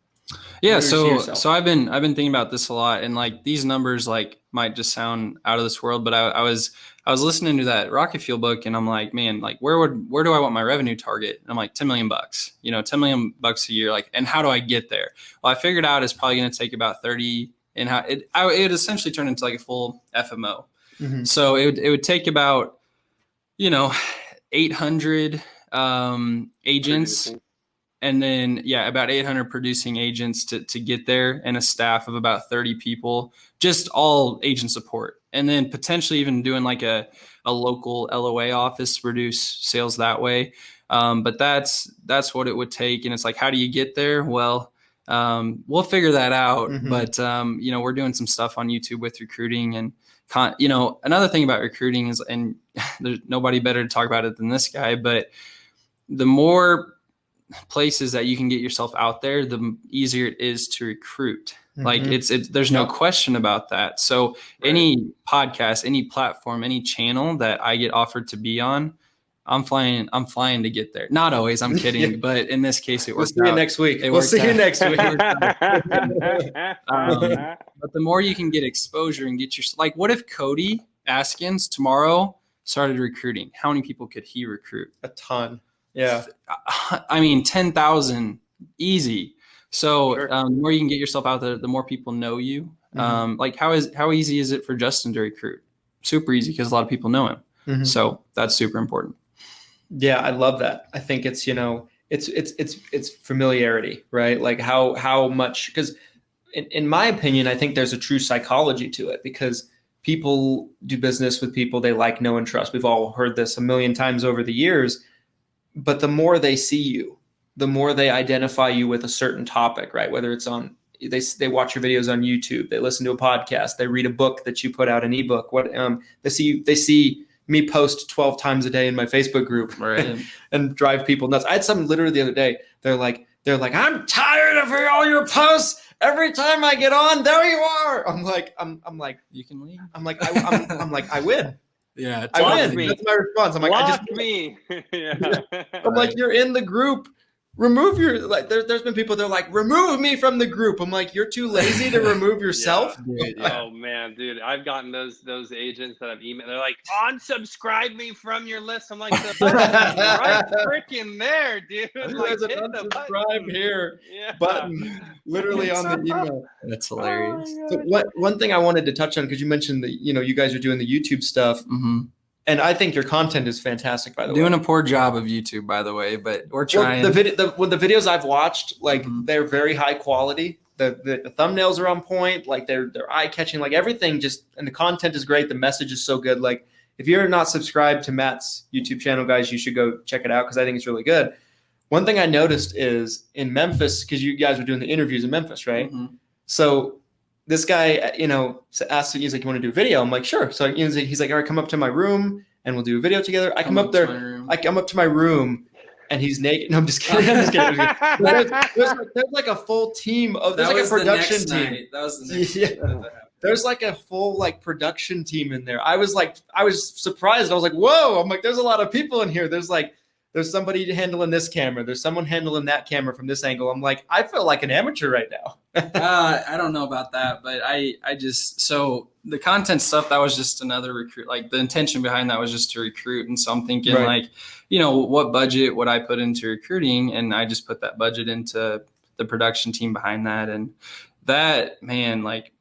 Yeah. So I've been thinking about this a lot, and like these numbers like might just sound out of this world, but I was listening to that Rocket Fuel book, and I'm like, man, like where do I want my revenue target? And I'm like, $10 million, $10 million a year. Like, and how do I get there? Well, I figured out it's probably going to take about 30. And how it essentially turned into like a full FMO. Mm-hmm. So it would take about, 800 agents, and then about 800 producing agents to get there, and a staff of about 30 people, just all agent support, and then potentially even doing like a local LOA office to reduce sales that way. But that's what it would take, and it's like, how do you get there? Well, we'll figure that out. Mm-hmm. But, we're doing some stuff on YouTube with recruiting, and, another thing about recruiting is, and there's nobody better to talk about it than this guy, but the more places that you can get yourself out there, the easier it is to recruit. Mm-hmm. Like there's no question about that. So any podcast, any platform, any channel that I get offered to be on, I'm flying to get there. Not always, I'm kidding, but in this case, it worked out. We'll see you next week. We'll see you next week. But the more you can get exposure and get like, what if Cody Askins tomorrow started recruiting? How many people could he recruit? A ton. Yeah. I mean, 10,000 easy. So the more you can get yourself out there, the more people know you. Mm-hmm. Like how easy is it for Justin to recruit? Super easy, because a lot of people know him. Mm-hmm. So that's super important. Yeah, I love that. I think it's, it's familiarity, right? Like how much, because in my opinion, I think there's a true psychology to it, because people do business with people they like, know, and trust. We've all heard this a million times over the years, but the more they see you, the more they identify you with a certain topic, right? Whether it's they watch your videos on YouTube, they listen to a podcast, they read a book that you put out, an ebook, they see me post 12 times a day in my Facebook group, right, and drive people nuts. I had someone literally the other day. They're like, I'm tired of all your posts. Every time I get on, there you are. I'm like, you can leave. I'm like, I win. Yeah, I win. That's my response. I'm like, block me. Yeah. I'm like, you're in the group. Remove your, like, there's been people, they're like, remove me from the group. I'm like, you're too lazy to remove yourself. Oh man, dude, I've gotten those agents that have emailed. They're like, unsubscribe me from your list. I'm like, the button's right freaking there, dude. Like, there's an unsubscribe here button, literally on the email. That's hilarious. So one thing I wanted to touch on, because you mentioned that, you guys are doing the YouTube stuff. Mm-hmm. And I think your content is fantastic, by the way. Doing a poor job of YouTube, by the way, but we're trying. Well, the videos I've watched, like, they're very high quality. The thumbnails are on point. Like, they're eye catching. Like, everything and the content is great. The message is so good. Like, if you're not subscribed to Matt's YouTube channel, guys, you should go check it out because I think it's really good. One thing I noticed is in Memphis, because you guys were doing the interviews in Memphis, right? Mm-hmm. So this guy, asked, he's like, you want to do a video? I'm like, sure. So he's like, all right, come up to my room and we'll do a video together. I come up there. I come up to my room and he's naked. No, I'm just kidding. There's like a full team of, there's like a production team. That was the next night. There's like a full production team in there. I was surprised. I was like, whoa. I'm like, there's a lot of people in here. There's somebody handling this camera. There's someone handling that camera from this angle. I'm like, I feel like an amateur right now. I don't know about that, but so the content stuff, that was just another recruit. Like, the intention behind that was just to recruit. And so I'm thinking what budget would I put into recruiting? And I just put that budget into the production team behind that. And that, man, like,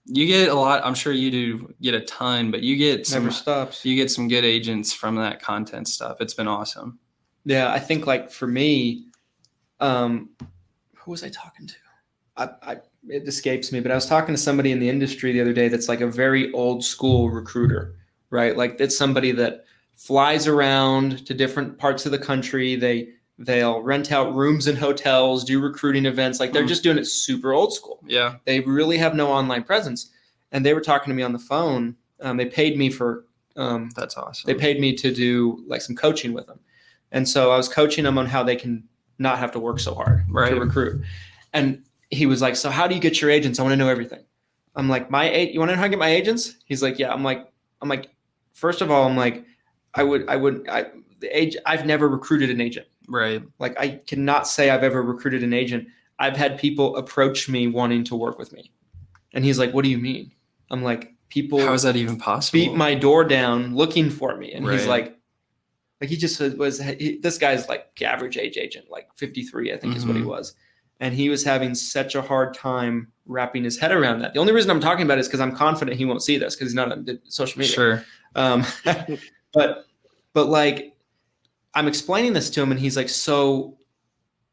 you get a lot. I'm sure you do get a ton, but you get never stops. You get some good agents from that content stuff. It's been awesome. Yeah, I think, like, for me, who was I talking to? It escapes me, but I was talking to somebody in the industry the other day that's like a very old school recruiter, right? Like, it's somebody that flies around to different parts of the country. They'll rent out rooms in hotels, do recruiting events. Like, they're just doing it super old school. Yeah. They really have no online presence. And they were talking to me on the phone. They paid me for, that's awesome. They paid me to do like some coaching with them. And so I was coaching them on how they can not have to work so hard to recruit. And he was like, so how do you get your agents? I want to know everything. I'm like, you want to know how I get my agents? He's like, yeah. I'm like, first of all, I'm like, I've never recruited an agent. Right. Like, I cannot say I've ever recruited an agent. I've had people approach me wanting to work with me. And he's like, what do you mean? I'm like, people. How is that even possible? Beat my door down looking for me. And he's like he just was, this guy's like average age agent, like 53, I think is what he was. And he was having such a hard time wrapping his head around that. The only reason I'm talking about it is because I'm confident he won't see this because he's not on social media. Sure. But like, I'm explaining this to him and he's like, so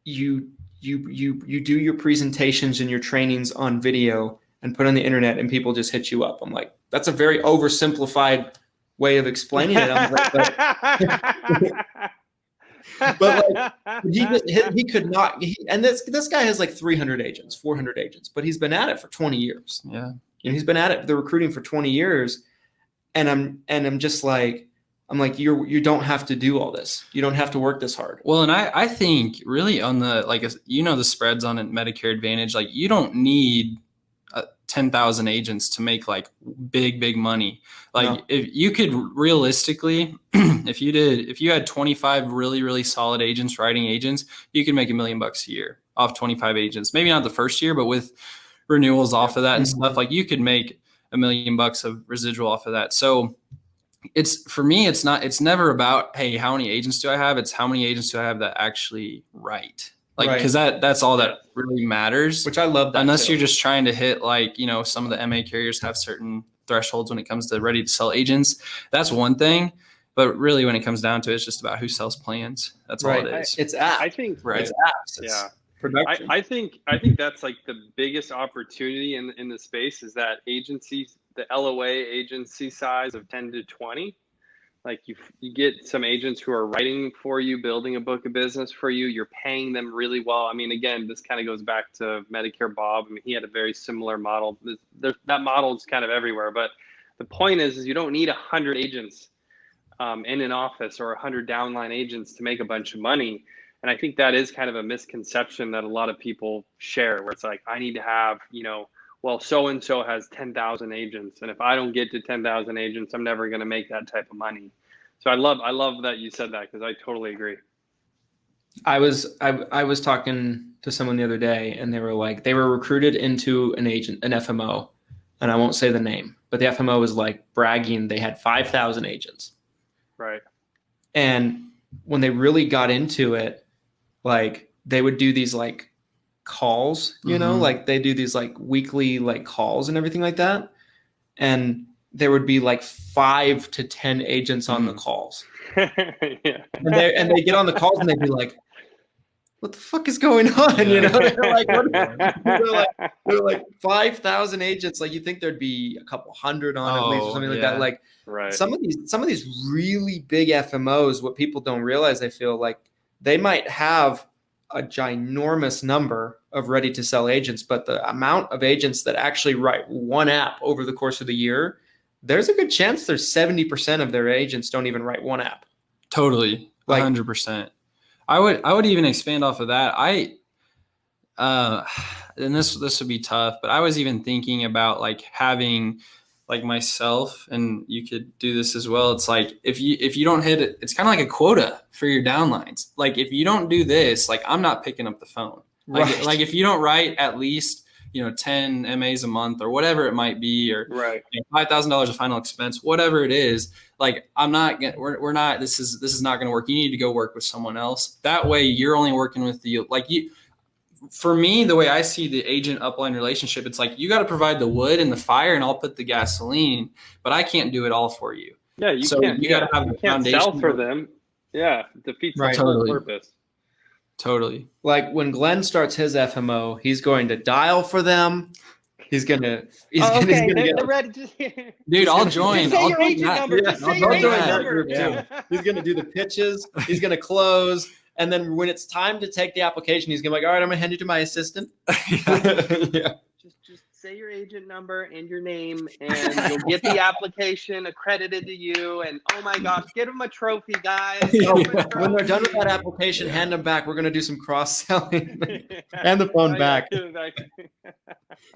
you do your presentations and your trainings on video and put on the internet and people just hit you up. I'm like, that's a very oversimplified way of explaining it. I'm like, but like, he could not. And this guy has like 300 agents, 400 agents, but he's been at it for 20 years. Yeah, he's been at it, the recruiting for 20 years, and I'm just like, you don't have to do all this. You don't have to work this hard. Well, and I think really on the the spreads on Medicare Advantage, like, you don't need 10,000 agents to make like big money. Like, if you could realistically, if you had 25 really solid agents, writing agents, you could make $1 million a year off 25 agents. Maybe not the first year, but with renewals off of that and stuff, like, you could make $1 million of residual off of that. So for me, it's never about, hey, how many agents do I have? It's how many agents do I have that actually write. Like, because that's all that really matters. Which I love that. Unless you're just trying to hit, like, some of the MA carriers have certain thresholds when it comes to ready to sell agents. That's one thing. But really, when it comes down to it, it's just about who sells plans. That's all it is. It's apps. I think it's apps. It's production. I think that's like the biggest opportunity in the space is that agencies, the LOA agency size of 10 to 20. Like, you get some agents who are writing for you, building a book of business for you. You're paying them really well. I mean, again, this kind of goes back to Medicare Bob. I mean, he had a very similar model. That model is kind of everywhere, but the point is you don't need 100 agents in an office or 100 downline agents to make a bunch of money. And I think that is kind of a misconception that a lot of people share, where it's like, I need to have, well, so-and-so has 10,000 agents. And if I don't get to 10,000 agents, I'm never going to make that type of money. So I love that you said that, because I totally agree. I was talking to someone the other day, and they were like, they were recruited into an FMO, and I won't say the name, but the FMO was like bragging they had 5,000 agents. Right. And when they really got into it, like they would do these like calls, like they do these like weekly like calls and everything like that. And there would be like 5 to 10 agents on the calls. Yeah. And they get on the calls and they'd be like, what the fuck is going on? They're like 5,000 agents. Like, you think there'd be a couple hundred on at least or something like that. Like, right. Some of these really big FMOs, what people don't realize, I feel like they might have a ginormous number of ready to sell agents, but the amount of agents that actually write one app over the course of the year, there's a good chance there's 70% of their agents don't even write one app. Totally. 100%. I would even expand off of that. And this would be tough, but I was even thinking about like having like myself, and you could do this as well. It's like, if you don't hit it, it's kind of like a quota for your downlines. Like, if you don't do this, like, I'm not picking up the phone. Like if you don't write at least, 10 MAs a month or whatever it might be, or $5,000 of final expense, whatever it is, like, we're not, this is not going to work. You need to go work with someone else. That way you're only working with for me, the way I see the agent upline relationship, it's like, you got to provide the wood and the fire, and I'll put the gasoline, but I can't do it all for you. Yeah. You got to have the foundation. Sell for them. Yeah. Defeats the whole purpose. Totally. Like, when Glenn starts his FMO, he's going to dial for them. He's gonna they're ready. Dude, I'll join. Say your agent number. Say your agent number. Yeah. He's gonna do the pitches. He's gonna close. And then when it's time to take the application, he's gonna be like, all right, I'm gonna hand you to my assistant. Yeah. Just say your agent number and your name, and you'll get the application accredited to you. And oh my gosh, get them a trophy, guys. When they're done with that application, hand them back. We're gonna do some cross-selling. Hand the phone back.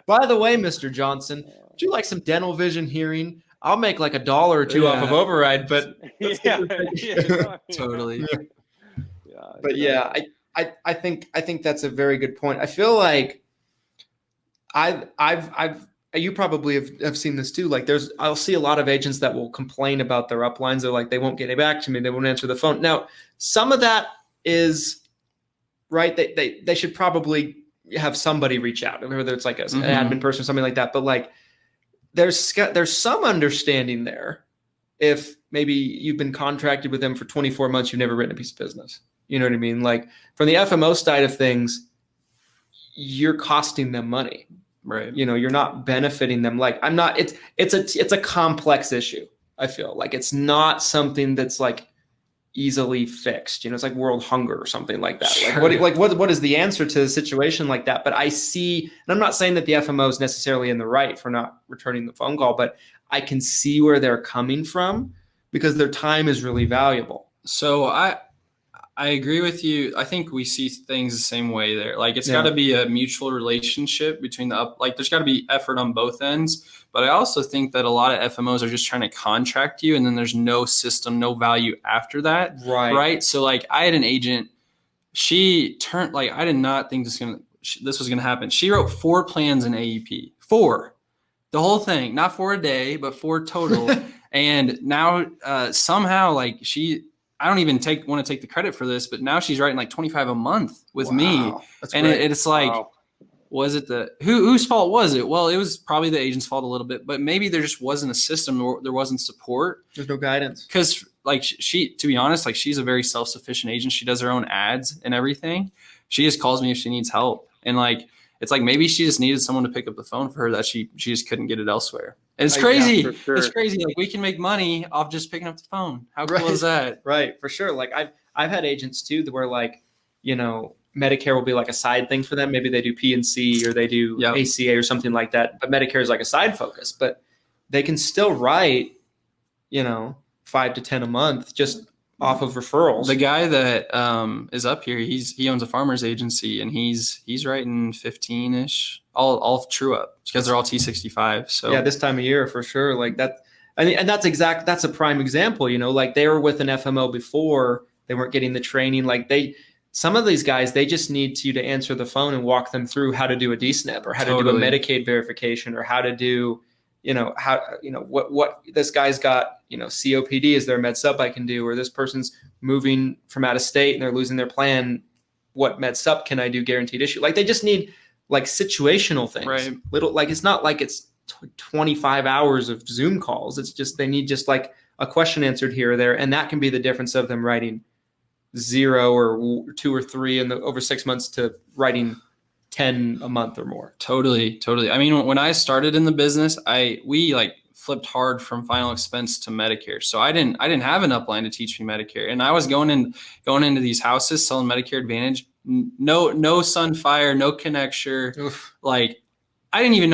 By the way, Mr. Johnson, would you like some dental vision hearing? I'll make like $1 or $2 off of override, but totally. But yeah, I think that's a very good point. I feel like you probably have seen this too. Like, I'll see a lot of agents that will complain about their uplines. They're like, they won't get back to me. They won't answer the phone. Now, some of that is right. They should probably have somebody reach out, whether it's like an admin person or something like that. But like, there's some understanding there. If maybe you've been contracted with them for 24 months, you've never written a piece of business. You know what I mean? Like, from the FMO side of things, you're costing them money, right? You're not benefiting them. Like, it's a complex issue. I feel like it's not something that's like easily fixed. It's like world hunger or something like that. Sure. What is the answer to a situation like that? But I see, and I'm not saying that the FMO is necessarily in the right for not returning the phone call, but I can see where they're coming from, because their time is really valuable. So I agree with you. I think we see things the same way there. Like, it's got to be a mutual relationship between there's got to be effort on both ends. But I also think that a lot of FMOs are just trying to contract you, and then there's no system, no value after that. Right. So like, I had an agent, she turned, like, I did not think this was going to happen. She wrote 4 plans in AEP, 4, the whole thing, not 4 a day, but 4 total. And now somehow, like, I don't even want to take the credit for this, but now she's writing like 25 a month with me. That's and it's like, was it whose fault was it? Well, it was probably the agent's fault a little bit, but maybe there just wasn't a system, or there wasn't support. There's no guidance. Because like, to be honest, like, she's a very self-sufficient agent. She does her own ads and everything. She just calls me if she needs help. And like, it's like, maybe she just needed someone to pick up the phone for her that she just couldn't get it elsewhere. And it's crazy. Yeah, for sure. It's crazy. Like, we can make money off just picking up the phone. How cool is that? Right. For sure. Like, I've had agents too where, like, Medicare will be like a side thing for them. Maybe they do P&C or they do ACA or something like that. But Medicare is like a side focus. But they can still write, 5 to 10 a month just off of referrals. The guy that is up here, he owns a farmer's agency, and he's writing 15-ish, all true up, because they're all T65. So yeah, this time of year for sure. Like that. And that's a prime example, like they were with an FMO before, they weren't getting the training. Like some of these guys, they just need you to answer the phone and walk them through how to do a DSNP or how to do a Medicaid verification or how to do, what this guy's got, COPD is their med sub I can do, or this person's moving from out of state and they're losing their plan. What med sub can I do guaranteed issue? Like they just need like situational things, right? It's not like it's 25 hours of Zoom calls. It's just, they need just like a question answered here or there. And that can be the difference of them writing 0 or 2 or 3 in over 6 months to writing 10 a month or more. Totally. I mean, when I started in the business, we like flipped hard from final expense to Medicare. So I didn't have an upline to teach me Medicare. And I was going into these houses selling Medicare Advantage, no Sunfire, no Connecture. Oof. Like I didn't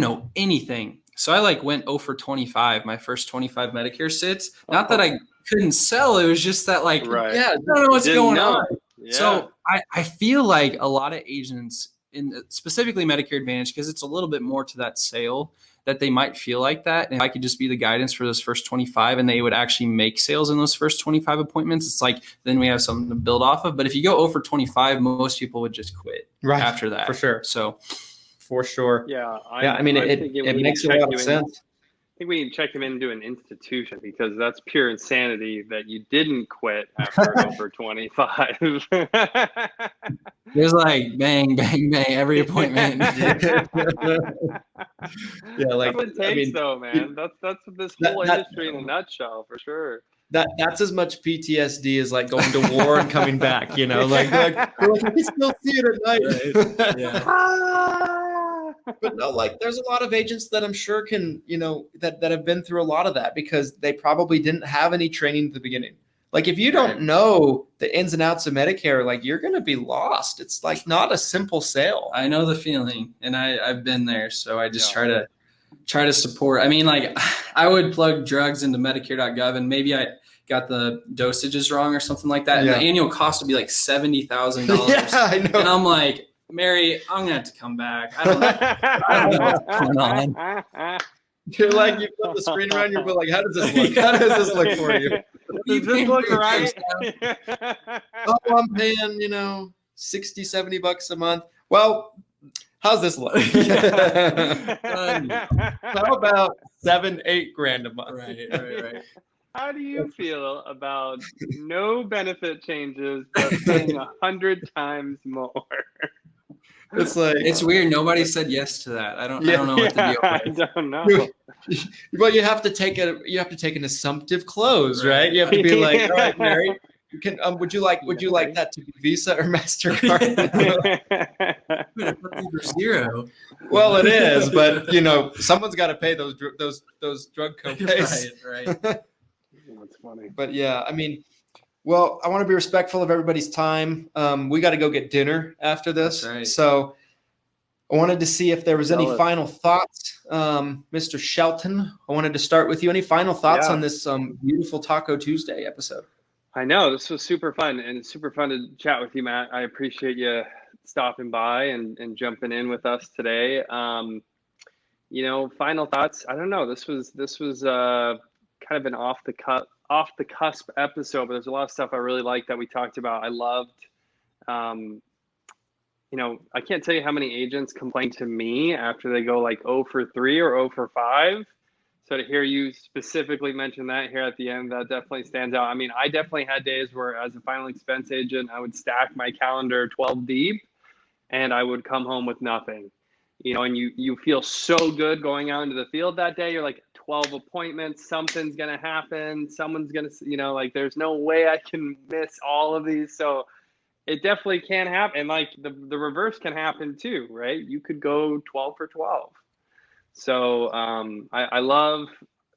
know anything. So I like went 0 for 25, my first 25 Medicare sits. Not that I couldn't sell. It was just that like, right. I don't know what's going on. Yeah. So I feel like a lot of agents specifically Medicare Advantage, because it's a little bit more to that sale, that they might feel like that. And if I could just be the guidance for those first 25 and they would actually make sales in those first 25 appointments, it's like, then we have something to build off of. But if you go 0 for 25, most people would just quit after that. For sure. So for sure. Yeah. I mean, it makes a lot of sense. I think we need to check him into an institution, because that's pure insanity that you didn't quit after over 25. There's like bang, bang, bang every appointment. Yeah, like that's what it takes, though, man. That's this whole industry in a nutshell, for sure. That's as much PTSD as like going to war and coming back. Like I can still see it at night. Right. Yeah. But no, like there's a lot of agents that I'm sure can, that have been through a lot of that, because they probably didn't have any training at the beginning. Like if you don't know the ins and outs of Medicare, like you're going to be lost. It's like not a simple sale. I know the feeling, and I've been there. So I just try to support. I mean, like I would plug drugs into Medicare.gov, and maybe I got the dosages wrong or something like that. And the annual cost would be like $70,000. Yeah, I know. And I'm like, Mary, I'm gonna have to come back. I don't know what's going on. You're like, you put the screen around you, but like, how does this look? How does this look for you? Does this look right? Oh, I'm paying, 60, 70 bucks a month. Well, how's this look? How about 7, 8 grand a month? Right. How do you feel about no benefit changes, but paying 100 times more? It's like, it's weird. Nobody said yes to that. I don't know what the deal is. I don't know. Well, you have to take an assumptive close, right? You have to be like, all right, Mary, would you like that to be Visa or MasterCard? For 0. Well, it is, but someone's got to pay those drug copays. Right. That's funny. But yeah, I mean, well, I want to be respectful of everybody's time. We got to go get dinner after this. That's right. So I wanted to see if there was any final thoughts. Mr. Shelton, I wanted to start with you. Any final thoughts on this beautiful Taco Tuesday episode? I know, this was super fun, and it's super fun to chat with you, Matt. I appreciate you stopping by and jumping in with us today. Final thoughts. I don't know. This was kind of an off the cusp episode, but there's a lot of stuff I really liked that we talked about. I loved, I can't tell you how many agents complain to me after they go like 0 for 3 or 0 for 5. So to hear you specifically mention that here at the end, that definitely stands out. I mean, I definitely had days where as a final expense agent, I would stack my calendar 12 deep and I would come home with nothing, and you feel so good going out into the field that day. You're like, 12 appointments, something's going to happen. Someone's going to, like, there's no way I can miss all of these. So it definitely can happen. And like the reverse can happen too, right? You could go 12 for 12. So I love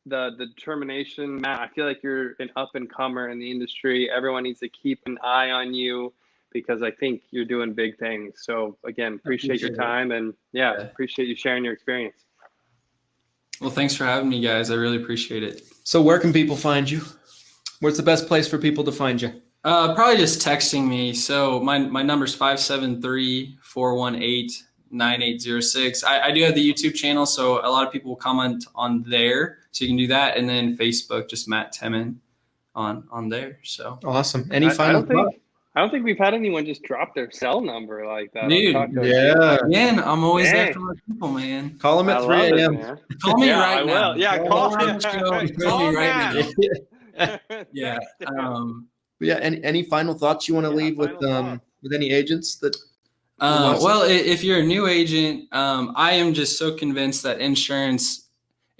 the determination, Matt. I feel like you're an up and comer in the industry. Everyone needs to keep an eye on you, because I think you're doing big things. So again, appreciate your time, and appreciate you sharing your experience. Well, thanks for having me, guys. I really appreciate it. So where can people find you? Where's the best place for people to find you? Probably just texting me. So my number's 573-418-9806. I do have the YouTube channel, so a lot of people will comment on there. So you can do that. And then Facebook, just Matt Temmen on there. So awesome. Any final thought? I don't think we've had anyone just drop their cell number like that. Dude, yeah. Man, I'm always there for my people, man. Call them at 3 a.m. Call me right now. Yeah, call me right now. Yeah. Yeah. Any final thoughts you want to leave with any agents that? Well, if you're a new agent, I am just so convinced that insurance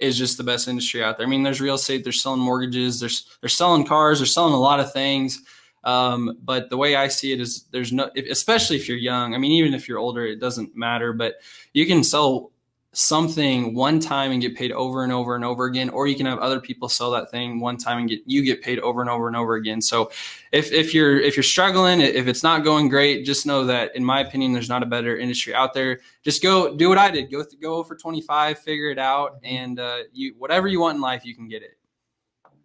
is just the best industry out there. I mean, there's real estate, they're selling mortgages, they're selling cars, they're selling a lot of things. But the way I see it is especially if you're young, I mean, even if you're older, it doesn't matter, but you can sell something one time and get paid over and over and over again, or you can have other people sell that thing one time and get paid over and over and over again. So if you're struggling, if it's not going great, just know that in my opinion, there's not a better industry out there. Just go do what I did, go for 25, figure it out. And, whatever you want in life, you can get it.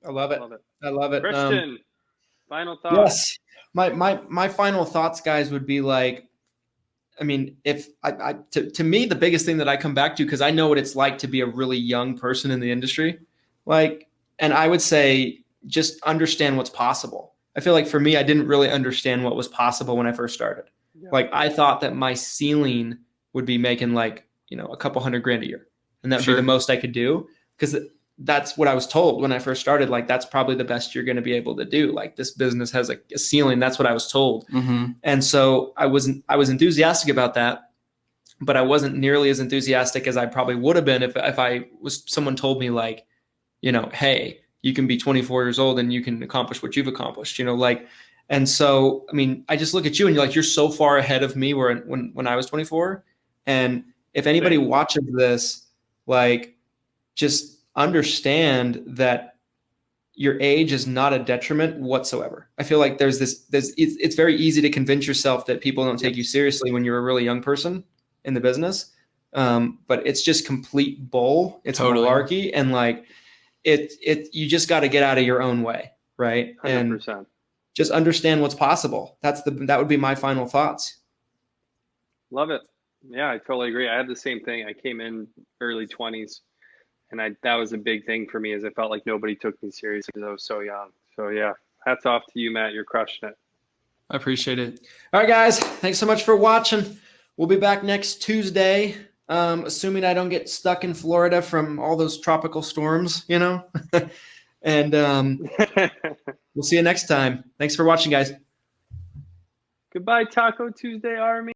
I love it. I love it. Christian, final thoughts. Yes. My final thoughts, guys, would be like, I mean, if to me, the biggest thing that I come back to, because I know what it's like to be a really young person in the industry, and I would say just understand what's possible. I feel like for me, I didn't really understand what was possible when I first started. Yeah. Like I thought that my ceiling would be making a couple $100,000 a year, and that would be the most I could do, because that's what I was told when I first started. Like, that's probably the best you're going to be able to do. Like, this business has a ceiling. That's what I was told. Mm-hmm. And so I was enthusiastic about that, but I wasn't nearly as enthusiastic as I probably would have been if someone told me like, hey, you can be 24 years old and you can accomplish what you've accomplished, and so, I mean, I just look at you and you're so far ahead of me when I was 24. And if anybody watches this, just understand that your age is not a detriment whatsoever. I feel like it's very easy to convince yourself that people don't take you seriously when you're a really young person in the business. But it's just complete bull. It's totally malarkey. And you just got to get out of your own way. Right. 100%. And just understand what's possible. That would be my final thoughts. Love it. Yeah, I totally agree. I had the same thing. I came in early 20s. And that was a big thing for me, is I felt like nobody took me seriously because I was so young. So yeah, hats off to you, Matt. You're crushing it. I appreciate it. All right, guys. Thanks so much for watching. We'll be back next Tuesday, assuming I don't get stuck in Florida from all those tropical storms, and we'll see you next time. Thanks for watching, guys. Goodbye, Taco Tuesday Army.